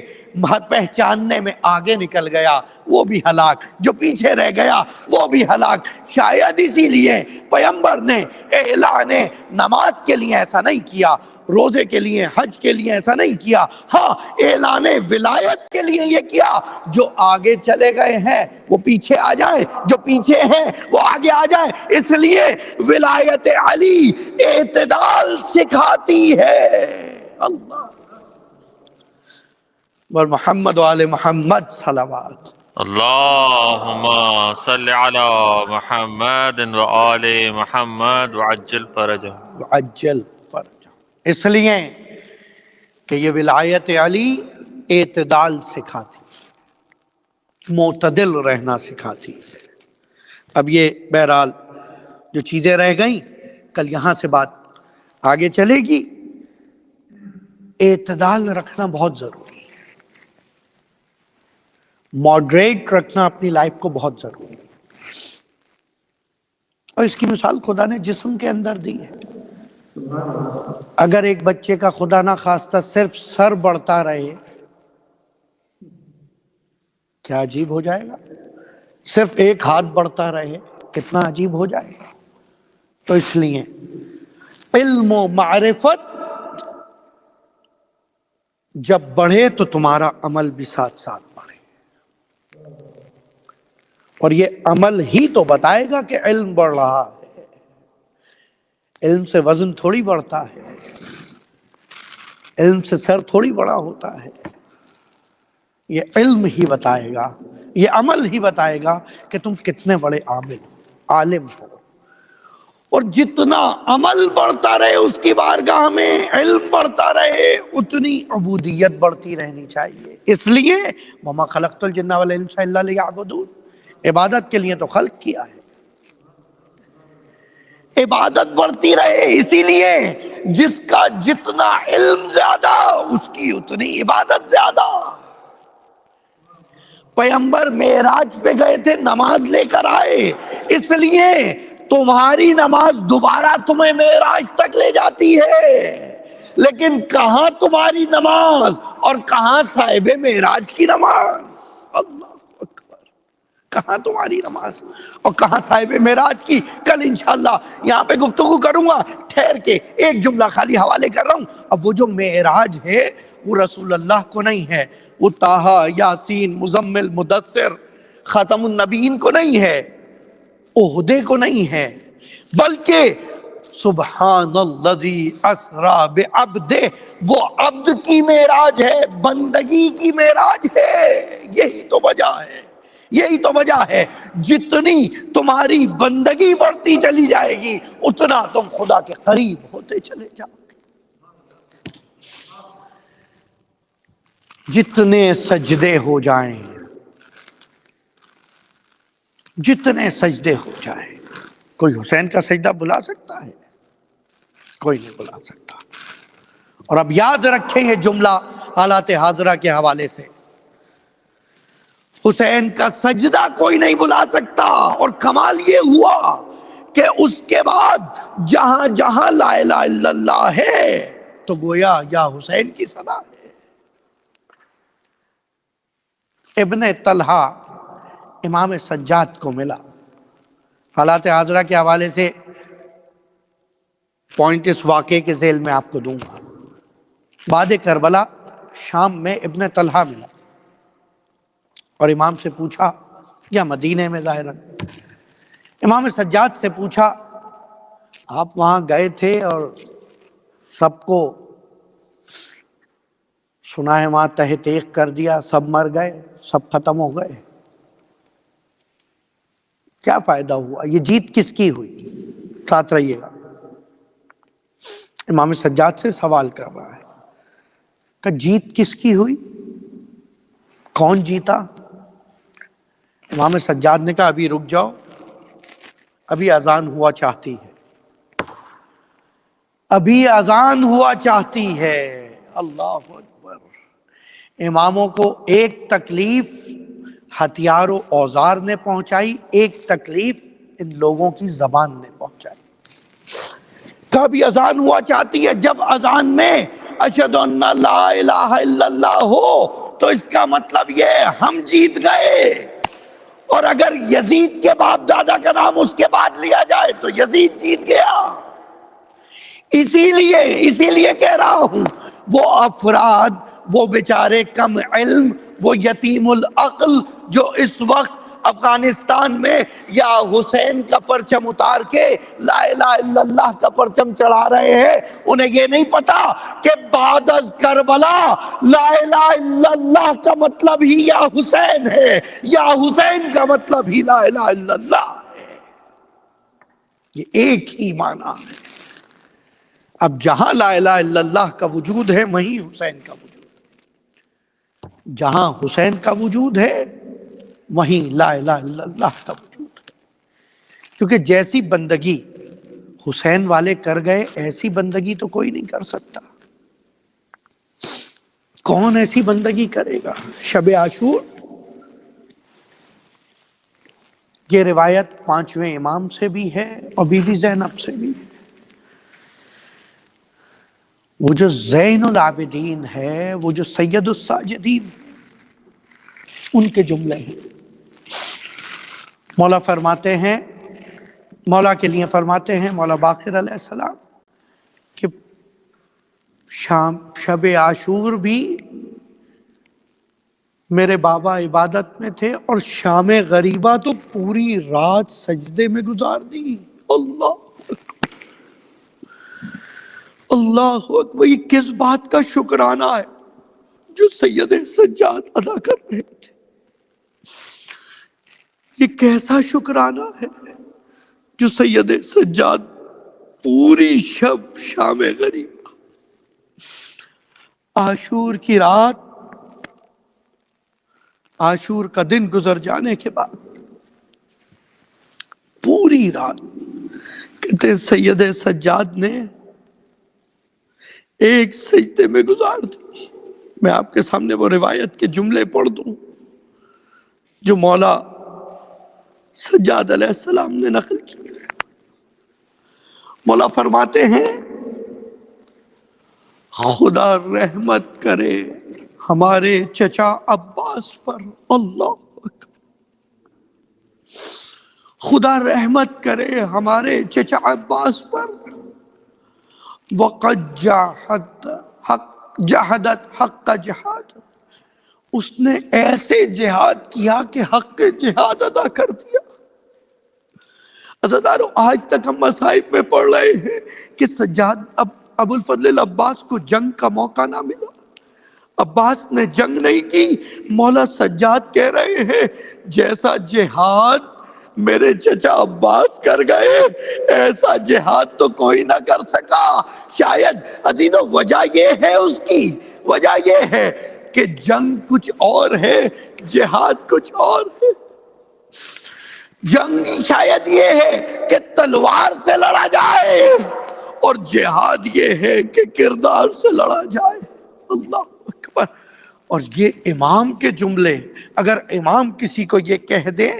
پہچاننے میں آگے نکل گیا وہ بھی ہلاک، جو پیچھے رہ گیا وہ بھی ہلاک۔ شاید اسی لیے پیغمبر نے اعلان نماز کے لیے ایسا نہیں کیا، روزے کے لیے، حج کے لیے ایسا نہیں کیا، ہاں اعلان ولایت کے لیے یہ کیا، جو آگے چلے گئے ہیں وہ پیچھے آ جائیں، جو پیچھے ہیں وہ آگے آ جائیں۔ اس لیے ولایت علی اعتدال سکھاتی ہے۔ اللہ اور محمد و آل محمد صلوات۔ اللهم صل على محمد وآل محمد وعجل فرجهم۔ عجل فرج، اس لیے کہ یہ ولایت علی اعتدال سکھاتی، معتدل رہنا سکھاتی ہے۔ اب یہ بہرحال جو چیزیں رہ گئیں کل یہاں سے بات آگے چلے گی۔ اعتدال رکھنا بہت ضروری ہے، ماڈریٹ رکھنا اپنی لائف کو بہت ضروری ہے، اور اس کی مثال خدا نے جسم کے اندر دی ہے۔ اگر ایک بچے کا خدا نہ خواستہ صرف سر بڑھتا رہے کیا عجیب ہو جائے گا، صرف ایک ہاتھ بڑھتا رہے کتنا عجیب ہو جائے گا۔ تو اس لیے علم و معرفت جب بڑھے تو تمہارا عمل بھی ساتھ ساتھ بڑھے، اور یہ عمل ہی تو بتائے گا کہ علم بڑھ رہا ہے۔ علم سے وزن تھوڑی بڑھتا ہے، علم سے سر تھوڑی بڑا ہوتا ہے، یہ علم ہی بتائے گا، یہ عمل ہی بتائے گا کہ تم کتنے بڑے عالم ہو۔ اور جتنا عمل بڑھتا رہے اس کی بارگاہ میں، علم بڑھتا رہے، اتنی عبودیت بڑھتی رہنی چاہیے۔ اس لیے وَمَا خَلَقْتُ الْجِنَّ وَالْإِنسَ إِلَّا لِيَعْبُدُونِ، عبادت کے لیے تو خلق کیا ہے، عبادت بڑھتی رہے۔ اسی لیے جس کا جتنا علم زیادہ اس کی اتنی عبادت زیادہ۔ پیغمبر معراج پہ گئے تھے، نماز لے کر آئے، اس لیے تمہاری نماز دوبارہ تمہیں معراج تک لے جاتی ہے، لیکن کہاں تمہاری نماز اور کہاں صاحب معراج کی نماز؟ اللہ اکبر، کہاں تمہاری نماز اور کہاں صاحب معراج کی؟ کل انشاءاللہ یہاں پہ گفتگو کروں گا، ٹھہر کے ایک جملہ خالی حوالے کر رہا ہوں۔ اب وہ جو معراج ہے وہ رسول اللہ کو نہیں ہے، وہ طٰہٰ، یاسین، مزمل، مدثر، خاتم النبیین کو نہیں ہے، عہدے کو نہیں ہے، بلکہ سبحان الذی اسریٰ بعبدہ، وہ عبد کی معراج ہے، بندگی کی معراج ہے۔ یہی تو وجہ ہے، یہی تو وجہ ہے، جتنی تمہاری بندگی بڑھتی چلی جائے گی اتنا تم خدا کے قریب ہوتے چلے جاؤ گے۔ جتنے سجدے ہو جائیں، جتنے سجدے ہو جائیں، کوئی حسین کا سجدہ بلا سکتا ہے؟ کوئی نہیں بلا سکتا۔ اور اب یاد رکھیں یہ جملہ حالات حاضرہ کے حوالے سے، حسین کا سجدہ کوئی نہیں بلا سکتا، اور کمال یہ ہوا کہ اس کے بعد جہاں جہاں لا الہ الا اللہ ہے تو گویا یا حسین کی صدا ہے۔ ابن طلحہ امام سجاد کو ملا، حالات حاضرہ کے حوالے سے پوائنٹ اس واقعے کے ذیل میں آپ کو دوں گا۔ بعد کربلا شام میں ابن طلحہ ملا اور امام سے پوچھا، یا مدینے میں ظاہراً، امام سجاد سے پوچھا آپ وہاں گئے تھے اور سب کو سنا ہے وہاں تحقیق کر دیا، سب مر گئے، سب ختم ہو گئے، کیا فائدہ ہوا؟ یہ جیت کس کی ہوئی؟ ساتھ رہیے گا، امام سجاد سے سوال کر رہا ہے کہ جیت کس کی ہوئی؟ کون جیتا؟ امام سجاد نے کہا ابھی رک جاؤ، ابھی اذان ہوا چاہتی ہے، ابھی اذان ہوا چاہتی ہے۔ اللہ اکبر، اماموں کو ایک تکلیف ہتھیار و اوزار نے پہنچائی، ایک تکلیف ان لوگوں کی زبان نے پہنچائی۔ کبھی اذان ہوا چاہتی ہے، جب اذان میں اشہد ان لا الہ الا اللہ ہو تو اس کا مطلب یہ ہم جیت گئے، اور اگر یزید کے باپ دادا کا نام اس کے بعد لیا جائے تو یزید جیت گیا۔ اسی لیے کہہ رہا ہوں، وہ افراد، وہ بیچارے کم علم، وہ یتیم العقل جو اس وقت افغانستان میں یا حسین کا پرچم اتار کے لا الہ الا اللہ کا پرچم چڑھا رہے ہیں، انہیں یہ نہیں پتا کہ بعد از کربلا لا الہ الا اللہ کا مطلب ہی یا حسین ہے، یا حسین کا مطلب ہی لا الہ الا اللہ ہے۔ یہ ایک ہی معنی ہے۔ اب جہاں لا الہ الا اللہ کا وجود ہے وہیں حسین کا وجود ہے، جہاں حسین کا وجود ہے وہیں لا الہ الا اللہ کا وجود ہے۔ کیونکہ جیسی بندگی حسین والے کر گئے ایسی بندگی تو کوئی نہیں کر سکتا۔ کون ایسی بندگی کرے گا؟ شب عاشور، یہ روایت پانچویں امام سے بھی ہے اور بی بی زینب سے بھی ہے۔ وہ جو زین العابدین ہے، وہ جو سید الساجدین، ان کے جملے ہیں۔ مولا فرماتے ہیں، مولا کے لیے فرماتے ہیں مولا باقر علیہ السلام کہ شب عاشور بھی میرے بابا عبادت میں تھے اور شام غریبہ تو پوری رات سجدے میں گزار دی۔ اللہ اللہ اکبر، یہ کس بات کا شکرانہ ہے جو سید سجاد ادا کر رہے تھے؟ یہ کیسا شکرانہ ہے جو سید سجاد پوری شب شام غریبہ، عاشور کی رات، عاشور کا دن گزر جانے کے بعد پوری رات، کہتے ہیں سید سجاد نے ایک سجدے میں گزار دی۔ میں آپ کے سامنے وہ روایت کے جملے پڑھ دوں جو مولا سجاد علیہ السلام نے نقل کی۔ مولا فرماتے ہیں خدا رحمت کرے ہمارے چچا عباس پر، اللہ اکبر، خدا رحمت کرے ہمارے چچا عباس پر، وقد جہدت حق جہاد، اس نے ایسے جہاد کیا کہ حق جہاد ادا کر دیا۔ عزیزانو، آج تک ہم مصائب میں پڑھ رہے ہیں کہ سجاد ابو الفضل العباس کو جنگ کا موقع نہ ملا، عباس نے جنگ نہیں کی۔ مولا سجاد کہہ رہے ہیں جیسا جہاد میرے چچا عباس کر گئے ایسا جہاد تو کوئی نہ کر سکا۔ شاید عزیزو وجہ یہ ہے، اس کی وجہ یہ ہے کہ جنگ کچھ اور ہے، جہاد کچھ اور ہے۔ جنگ شاید یہ ہے کہ تلوار سے لڑا جائے، اور جہاد یہ ہے کہ کردار سے لڑا جائے۔ اللہ اکبر۔ اور یہ امام کے جملے، اگر امام کسی کو یہ کہہ دیں،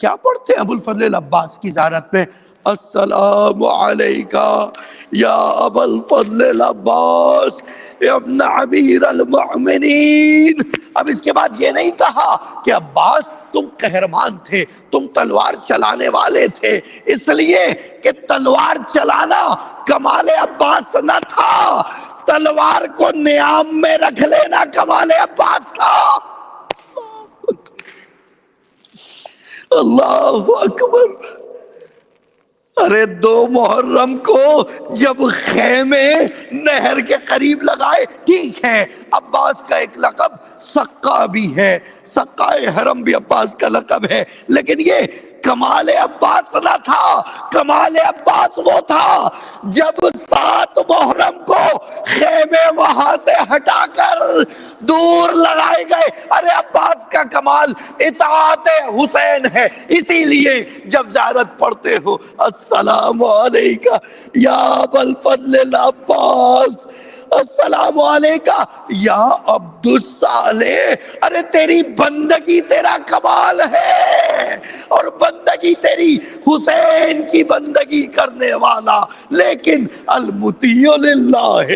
کیا پڑھتے ہیں ابو الفضل العباس کی زیارت میں؟ السلام علیکہ یا ابا الفضل العباس ابن امیر المؤمنین۔ اب اس کے بعد یہ نہیں کہا کہ عباس تم قہرمان تھے، تم تلوار چلانے والے تھے، اس لیے کہ تلوار چلانا کمال عباس نہ تھا، تلوار کو نیام میں رکھ لینا کمال عباس تھا۔ اللہ اکبر۔ ارے 2 محرم کو جب خیمے نہر کے قریب لگائے، ٹھیک ہے عباس کا ایک لقب سقا بھی ہے، سقائے حرم بھی عباس کا لقب ہے، لیکن یہ کمال عباس نہ تھا۔ کمال عباس وہ تھا جب 7 محرم کو خیمے وہاں سے ہٹا کر دور لگائے گئے۔ ارے عباس کا کمال اطاعت حسین ہے، اسی لیے جب زیارت پڑھتے ہو السلام علیکہ یا ابا الفضل العباس السلام علیکہ یا عبد الصالح، ارے تیری بندگی تیرا کمال ہے، اور بندگی تیری حسین کی بندگی کرنے والا، لیکن المطیع للہ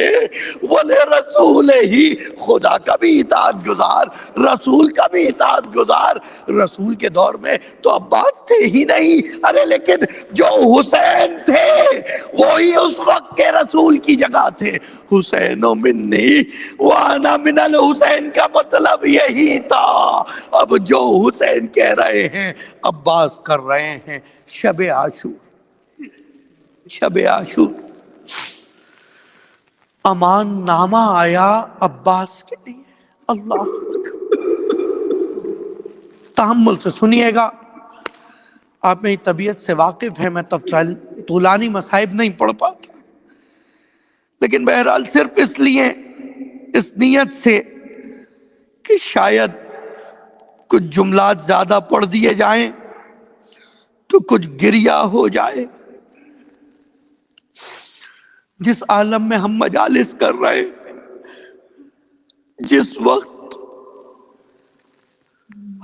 ولرسول ہی، خدا کا بھی اطاعت گزار، رسول کا بھی اطاعت گزار۔ رسول کے دور میں تو عباس تھے ہی نہیں، ارے لیکن جو حسین تھے وہی اس وقت کے رسول کی جگہ تھے۔ حسین منی وانا من الحسین کا مطلب یہی تھا۔ اب جو حسین کہہ رہے ہیں عباس کر رہے ہیں۔ شب عاشور، شب عاشور امان نامہ آیا عباس کے لیے۔ اللہ اکبر، تحمل سے سنیے گا، آپ میری طبیعت سے واقف ہے، میں طولانی مصائب نہیں پڑھ پاتا، لیکن بہرحال صرف اس لیے، اس نیت سے کہ شاید کچھ جملات زیادہ پڑھ دیے جائیں تو کچھ گریہ ہو جائے۔ جس عالم میں ہم مجالس کر رہے ہیں، جس وقت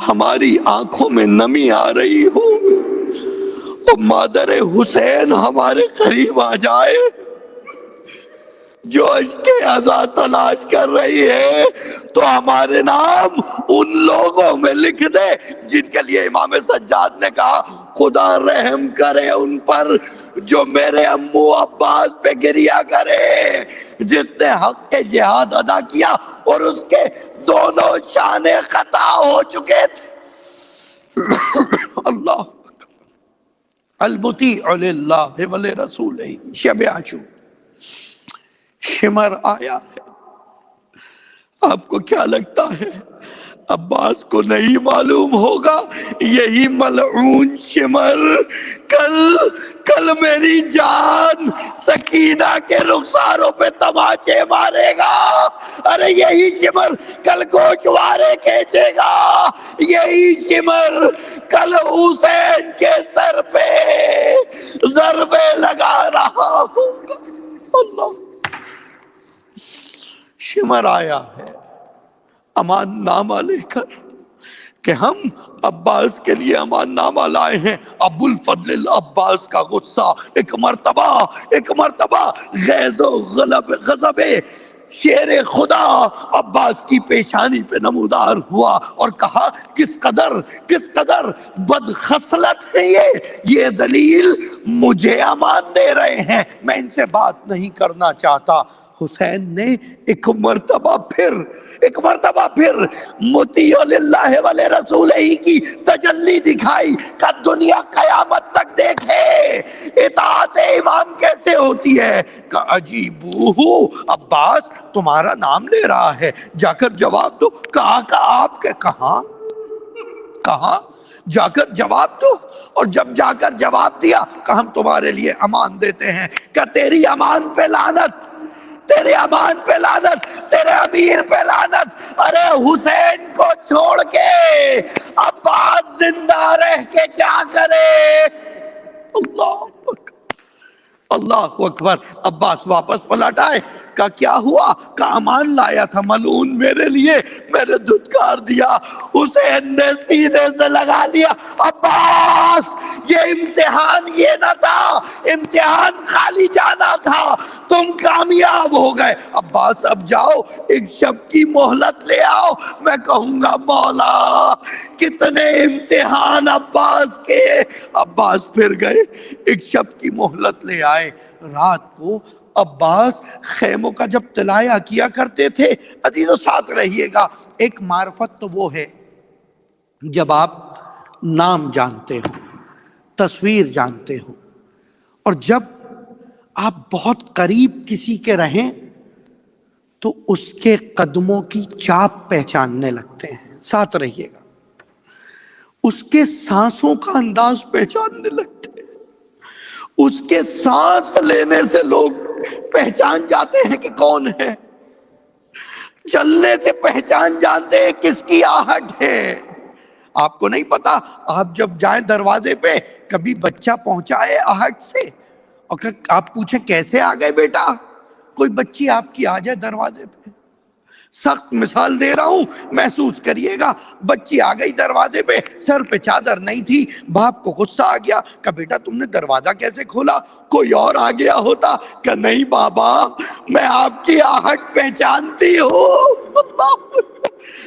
ہماری آنکھوں میں نمی آ رہی ہو، تو مادر حسین ہمارے قریب آ جائے، جو عشق عزا تلاش کر رہی ہے، تو ہمارے نام ان لوگوں میں لکھ دے جن کے لیے امام سجاد نے کہا خدا رحم کرے ان پر جو میرے امو عباس پہ گریہ کرے، جس نے حق کے جہاد ادا کیا اور اس کے دونوں شانے قطع ہو چکے تھے۔ اللہ المطیع للہ ولرسولہ۔ شب عاشور شمر آیا ہے۔ آپ کو کیا لگتا ہے عباس کو نہیں معلوم ہوگا یہی ملعون شمر کل میری جان سکینہ کے رخساروں پہ تماچے مارے گا؟ ارے یہی شمر کل گوشوارے کھینچے گا، یہی شمر کل حسین کے سر پہ ضربے لگا رہا ہوگا۔ اللہ، شمر آیا ہے امان نامہ لے کر کہ ہم عباس کے لیے امان نامہ لائے ہیں۔ ابو الفضل العباس کا غصہ ایک مرتبہ غیظ و غضب شیر خدا عباس کی پیشانی پہ نمودار ہوا اور کہا کس قدر بد خصلت ہے یہ ذلیل مجھے امان دے رہے ہیں، میں ان سے بات نہیں کرنا چاہتا۔ حسین نے ایک مرتبہ پھر مطیع للہ ولرسولہ کی تجلی دکھائی کہ دنیا قیامت تک دیکھے اطاعت امام کیسے ہوتی ہے۔ کہ عجیبو عباس تمہارا نام لے رہا ہے، جا کر جواب دو۔ کہا کہ آپ کے کہاں جا کر جواب دو، اور جب جا کر جواب دیا کہ ہم تمہارے لیے امان دیتے ہیں۔ کہ تیری امان پہ لعنت، تیرے امان پہ لعنت، تیرے امیر پہ لعنت۔ ارے حسین کو چھوڑ کے عباس زندہ رہ کے کیا کرے؟ اللہ اکبر۔ عباس واپس پلٹ آئے۔ کا کیا ہوا؟ کا امان لایا تھا ملعون میرے لیے، میں نے دھتکار دیا۔ حسین نے سیدھے سے لگا لیا، عباس یہ امتحان یہ نہ تھا، امتحان خالی جانا تھا، تم کامیاب ہو گئے۔ عباس اب جاؤ ایک شب کی مہلت لے آؤ، میں کہوں گا مولا کتنے امتحان عباس کے۔ عباس پھر گئے، ایک شب کی مہلت لے آئے۔ رات کو عباس خیموں کا جب طلایہ کیا کرتے تھے، عزیزو ساتھ رہیے گا، ایک معرفت تو وہ ہے جب آپ نام جانتے ہو، تصویر جانتے ہو، اور جب آپ بہت قریب کسی کے رہیں تو اس کے قدموں کی چاپ پہچاننے لگتے ہیں۔ ساتھ رہیے گا، اس کے سانسوں کا انداز پہچاننے لگتے ہیں، اس کے سانس لینے سے لوگ پہچان جاتے ہیں کہ کون ہے، چلنے سے پہچان جانتے ہیں کس کی آہٹ ہے۔ آپ کو نہیں پتا، آپ جب جائیں دروازے پہ کبھی بچہ پہنچا ہے آہٹ سے، اور آپ پوچھیں کیسے آ گئے بیٹا، کوئی بچی آپ کی آ جائے دروازے پہ، سخت مثال دے رہا ہوں محسوس کریے گا، بچی آ گئی دروازے پہ، سر پہ چادر نہیں تھی، باپ کو غصہ آ گیا کہ بیٹا تم نے دروازہ کیسے کھولا، کوئی اور آ گیا ہوتا کہ نہیں بابا میں آپ کی آہٹ پہچانتی ہوں، اللہ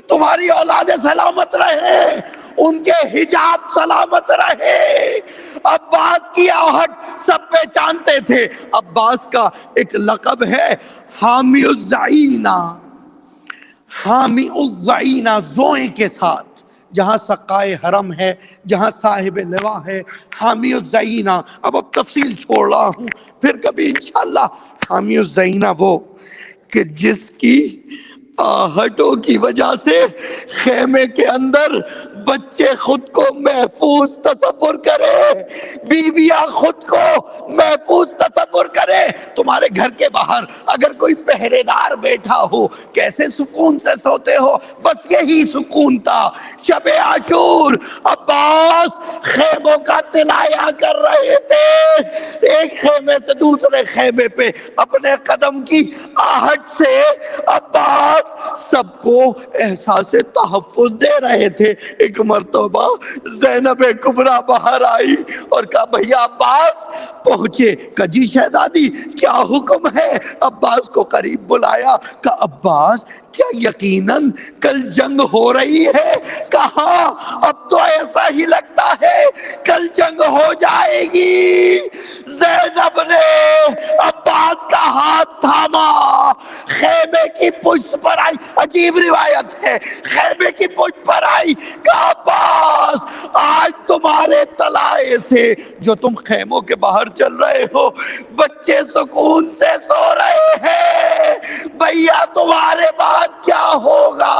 تمہاری اولاد سلامت رہے، ان کے حجاب سلامت رہے۔ عباس کی آہٹ سب پہچانتے تھے، عباس کا ایک لقب ہے حامی الزعینہ، حامی الزعینہ، زوئیں کے ساتھ، جہاں سقائے حرم ہے، جہاں صاحب لواء ہے، حامی الزعینہ۔ اب تفصیل چھوڑ رہا ہوں، پھر کبھی انشاءاللہ۔ حامی الزعینہ وہ کہ جس کی آہٹوں کی وجہ سے خیمے کے اندر بچے خود کو محفوظ تصور کرے، بیویاں خود کو محفوظ تصور کرے۔ تمہارے گھر کے باہر اگر کوئی پہرے دار بیٹھا ہو کیسے سکون سے سوتے ہو، بس یہی سکون تھا۔ شب عاشور عباس خیموں کا طلایہ کر رہے تھے، ایک خیمے سے دوسرے خیمے پہ اپنے قدم کی آہٹ سے عباس سب کو احساس تحفظ دے رہے تھے۔ ایک مرتبہ زینب کبریٰ باہر آئی اور کہا بھیا عباس پہنچے، کہا جی شہزادی کیا حکم ہے؟ عباس کو قریب بلایا، کہا عباس کیا یقیناً کل جنگ ہو رہی ہے؟ کہا اب تو ایسا ہی لگتا ہے کل جنگ ہو جائے گی۔ زینب نے عباس کا ہاتھ تھاما، خیمے کی پشت پر آئی، عجیب روایت ہے، خیمے کی پشت پر آئی، کہا عباس آج تمہارے طلائے سے جو تم خیموں کے باہر چل رہے ہو بچے سکون سے سو رہے ہیں، بھیا تمہارے بعد کیا ہوگا؟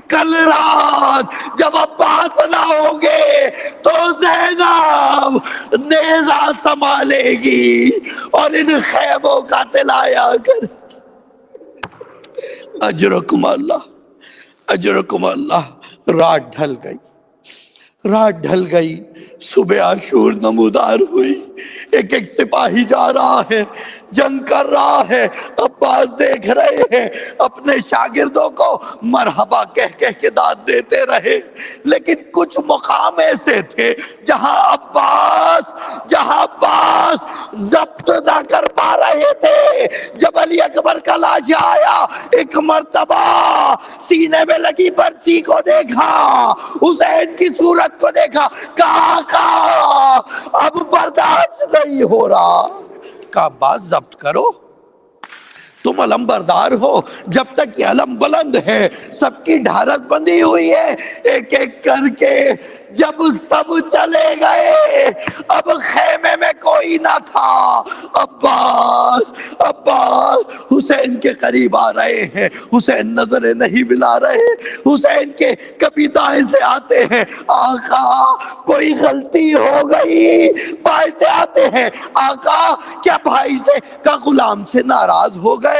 کل رات جب عباس نہ ہوں گے تو زینب نیزہ سنبھالے گی اور ان خیموں کا طلایہ کر۔ اجرکم اللہ، اجرکم اللہ۔ رات ڈھل گئی، رات ڈھل گئی، صبح عاشور نمودار ہوئی، ایک ایک سپاہی جا رہا ہے، جنگ کر رہا ہے، عباس دیکھ رہے ہیں، اپنے شاگردوں کو مرحبا کہہ کہہ کے داد دیتے رہے، لیکن کچھ مقام ایسے تھے جہاں عباس ضبط نہ کر پا رہے تھے۔ جب علی اکبر کا لاشا آیا، ایک مرتبہ سینے میں لگی پرچی کو دیکھا، حسین کی صورت کو دیکھا، کہا اب برداشت نہیں ہو رہا، کہا عباس ضبط کرو، تم علم بردار ہو، جب تک یہ علم بلند ہے سب کی ڈھارس بندھی ہوئی ہے۔ ایک ایک کر کے جب سب چلے گئے، اب خیمے میں کوئی نہ تھا، عباس حسین کے قریب آ رہے ہیں، حسین نظریں نہیں ملا رہے، حسین کے کبھی دائیں سے آتے ہیں، آقا کوئی غلطی ہو گئی، بائیں سے آتے ہیں، آقا کیا بھائی سے کا غلام سے ناراض ہو گئے؟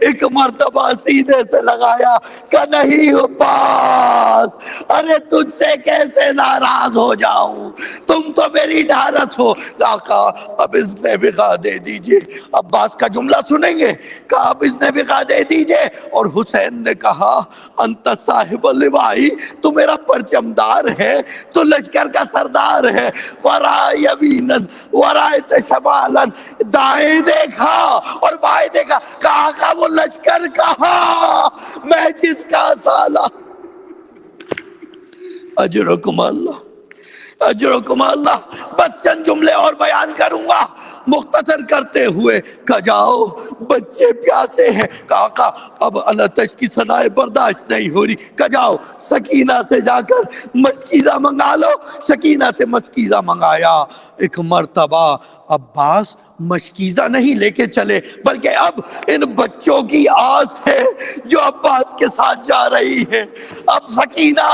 ایک مرتبہ سینے سے لگایا کہ نہیں عباس، ارے تجھ سے کیسے ناراض ہو جاؤں، تم تو میری ڈھارس ہو۔ آقا اب اذن وقاء دے دیجئے، عباس کا جملہ سنیں گے، کہا اب اذن وقاء دے دیجئے، اور حسین نے کہا انت صاحب اللوائی، تو میرا پرچمدار ہے، تو لشکر کا سردار ہے، ورائے یمیناً ورائے شمالاً، دائیں دیکھا اور بائیں دیکھا، کہا آقا وہ لشکر کہاں، میں جس کا سالہ۔ اجرکم اللہ، اجرکم اللہ۔ بس چند جملے اور بیان کروں گا مختصر کرتے ہوئے، کہ جاؤ بچے پیاسے ہیں، کہا آقا اب الاتش کی صدائے برداشت نہیں ہو رہی، کہ جاؤ سکینہ سے جا کر مشکیزہ منگا لو، سکینہ سے مشکیزہ منگایا۔ ایک مرتبہ عباس مشکیزہ نہیں لے کے چلے، بلکہ اب ان بچوں کی آس ہے جو عباس کے ساتھ جا رہی ہے۔ اب سکینہ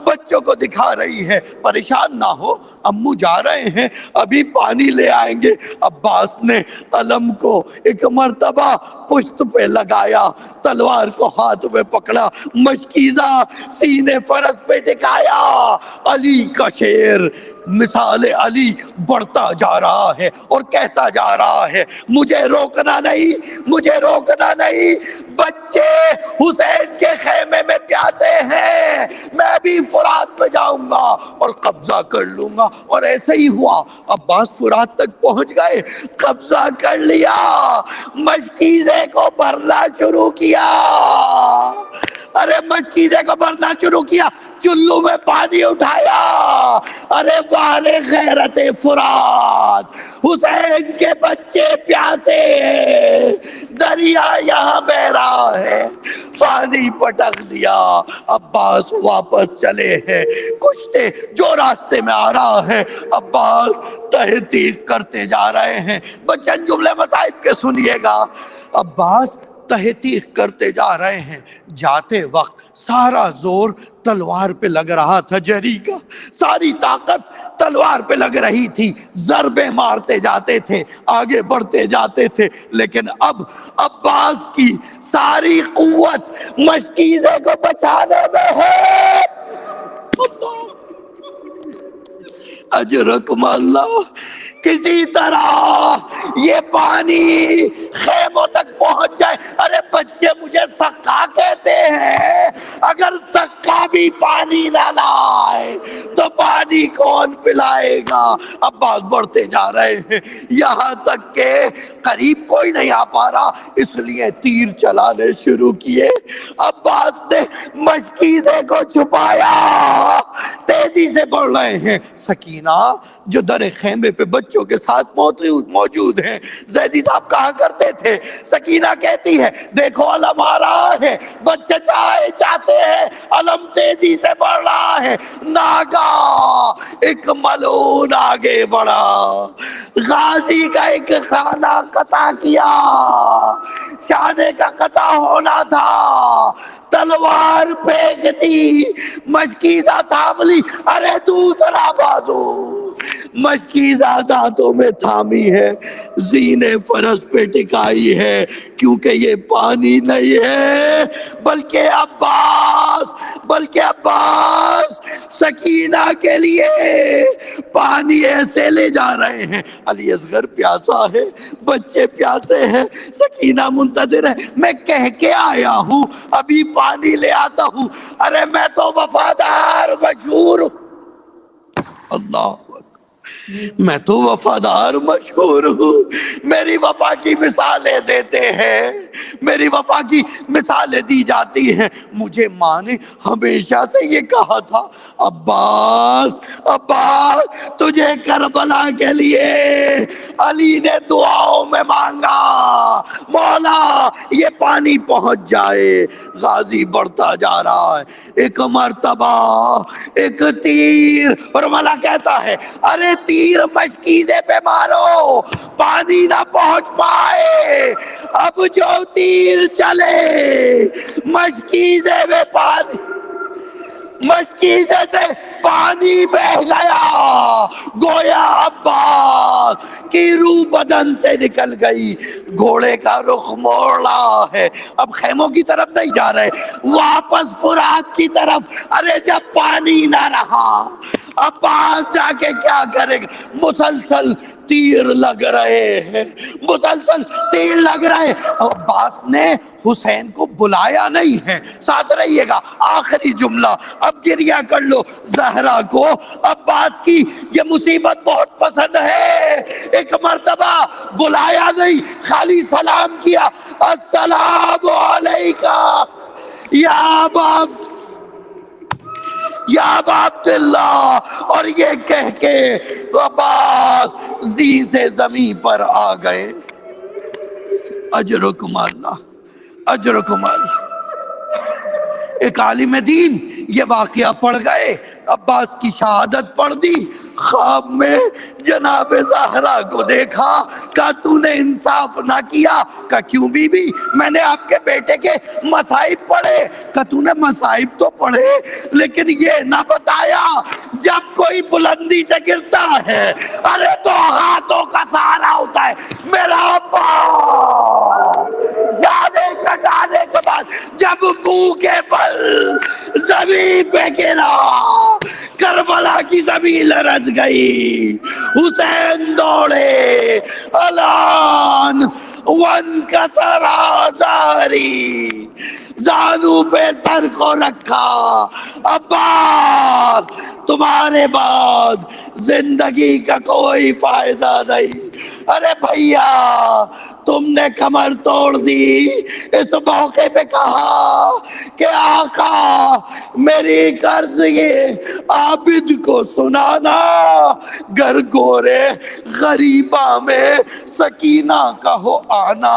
بچوں کو دکھا رہی ہے، پریشان نہ ہو امو جا رہے ہیں، ابھی پانی لے آئیں گے۔ عباس نے علم کو ایک مرتبہ پشت پہ لگایا، تلوار کو ہاتھ میں پکڑا، مشکیزہ سینے فرس پہ ٹکایا۔ علی کا شعر، مثال علی بڑھتا جا رہا ہے اور کہتا جا رہا ہے مجھے روکنا نہیں، مجھے روکنا نہیں، بچے حسین کے خیمے میں پیاسے ہیں، میں بھی فرات پہ جاؤں گا اور قبضہ کر لوں گا۔ اور ایسے ہی ہوا، عباس فرات تک پہنچ گئے، قبضہ کر لیا، مشکیزے کو بھرنا شروع کیا۔ ارے مشکیزے کو بھرنا شروع کیا، چلو میں پانی اٹھایا۔ ارے وارے غیرت فرات، حسین کے بچے پیاسے ہیں، دریا یہاں بہ رہا ہے، پانی پٹک دیا۔ عباس واپس چلے ہیں، کشتے جو راستے میں آ رہا ہے عباس تحقیق کرتے جا رہے ہیں۔ بچن جملے مصائب کے سنیے گا، عباس تحقیق کرتے جا رہے ہیں، جاتے وقت سارا زور تلوار پہ لگ رہا تھا، جری کا ساری طاقت تلوار پہ لگ رہی تھی، ضربیں مارتے جاتے تھے، آگے بڑھتے جاتے تھے، لیکن اب عباس کی ساری قوت مشکیزے کو بچانے میں ہے۔ اجرکم اللہ، کسی طرح یہ پانی خیموں تک پہنچ جائے۔ ارے بچے مجھے سقا کہتے ہیں، اگر سقا بھی پانی نہ لائے تو پانی کون پلائے گا؟ عباس بڑھتے جا رہے ہیں، یہاں تک کہ قریب کوئی نہیں آ پا رہا، اس لیے تیر چلانے شروع کیے۔ عباس نے مشکیزے کو چھپایا، تیزی سے بڑھ رہے ہیں۔ سکینہ جو در خیمے پہ بچوں کے ساتھ موجود ہیں، زیدی صاحب کہا کرتے تھے، سکینہ کہتی ہے دیکھو علم آ رہا ہے، بچے چاہتے ہیں، علم تیزی سے بڑھ رہا ہے۔ ناگہاں ایک ملعون آگے بڑھا، غازی کا ایک خانہ قطع کیا، شانے کا قطع ہونا تھا، تلوار پھینک دی، مشکیزہ تھام لی۔ ارے دوسرا بازو مشکیزہ دانتوں میں تھامی ہے، زینے فرس پہ ٹکائی ہے، کیونکہ یہ پانی نہیں ہے بلکہ عباس سکینہ کے لیے پانی ایسے لے جا رہے ہیں۔ علی اصغر پیاسا ہے، بچے پیاسے ہیں، سکینہ منتظر ہے، میں کہہ کے آیا ہوں ابھی پانی لے آتا ہوں۔ ارے میں تو وفادار مشہور ہوں، اللہ میں تو وفادار مشہور ہوں، میری وفا کی مثالیں دیتے ہیں، میری وفا کی مثالیں دی جاتی ہیں۔ مجھے ماں نے ہمیشہ سے یہ کہا تھا عباس تجھے کربلا کے لیے علی نے دعاؤں میں مانگا، مولا یہ پانی پہنچ جائے۔ غازی بڑھتا جا رہا ہے، ایک مرتبہ ایک تیر، اور مولا کہتا ہے ارے تیر مشکیزے پہ مارو، پانی نہ پہنچ پائے۔ اب جو تیر چلے مشکیزے میں پانی، مشکیزے سے پانی بہ گیا، گویا عباس کی روح بدن سے نکل گئی۔ گھوڑے کا رخ موڑ رہا ہے، اب خیموں کی طرف نہیں جا رہے، واپس فرات کی طرف۔ ارے جب پانی نہ رہا عباس جا کے کیا کرے گا؟ مسلسل تیر لگ رہے ہیں، مسلسل تیر لگ رہے ہیں۔ عباس نے حسین کو بلایا نہیں ہے، ساتھ رہیے گا، آخری جملہ اب گریہ کر لو۔ زہرا کو عباس کی یہ مصیبت بہت پسند ہے، ایک مرتبہ بلایا نہیں، خالی سلام کیا، السلام علیکہ یا ابا عبداللہ، اور یہ کہہ کے عباس زی سے زمین پر آ گئے۔ اجرکم اللہ، اجرکم اللہ۔ ایک عالم دین یہ واقعہ پڑھ گئے، عباس کی شہادت پڑھ دی، خواب میں جناب زہرا کو دیکھا، کہا تو نے انصاف نہ کیا۔ کہا کیوں بی بی؟ میں نے آپ کے بیٹے کے مصائب پڑھے۔ کہا تو نے مصائب تو پڑھے لیکن یہ نہ بتایا جب کوئی بلندی سے گرتا ہے ارے تو ہاتھوں کا سہارا ہوتا ہے میرا ابا جانے کٹانے کے بعد جب منہ کے بل زمین پہ گرا کربلا کی زمین لرز گئی حسین دوڑے الان ون کسر آزاری زانو پہ سر کو رکھا عباس تمہارے بعد زندگی کا کوئی فائدہ نہیں ارے بھیا تم نے کمر توڑ دی اس موقع پہ کہا کہ آقا میری قرض یہ عابد کو سنانا گر گورے غریبہ میں سکینہ کا ہو آنا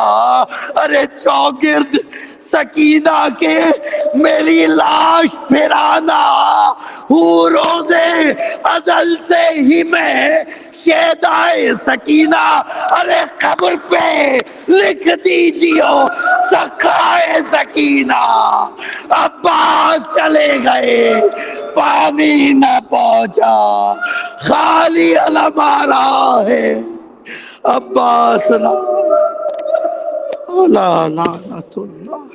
ارے چوگرد سکینہ کے میری لاش پھرانا ہوں روزے ازل سے ہی میں شیدائے سکینہ ارے قبر پہ لکھ دیجیو سکھائے سکینہ عباس چلے گئے پانی نہ پہنچا خالی علم آ رہا ہے عباس لا لعنت اللہ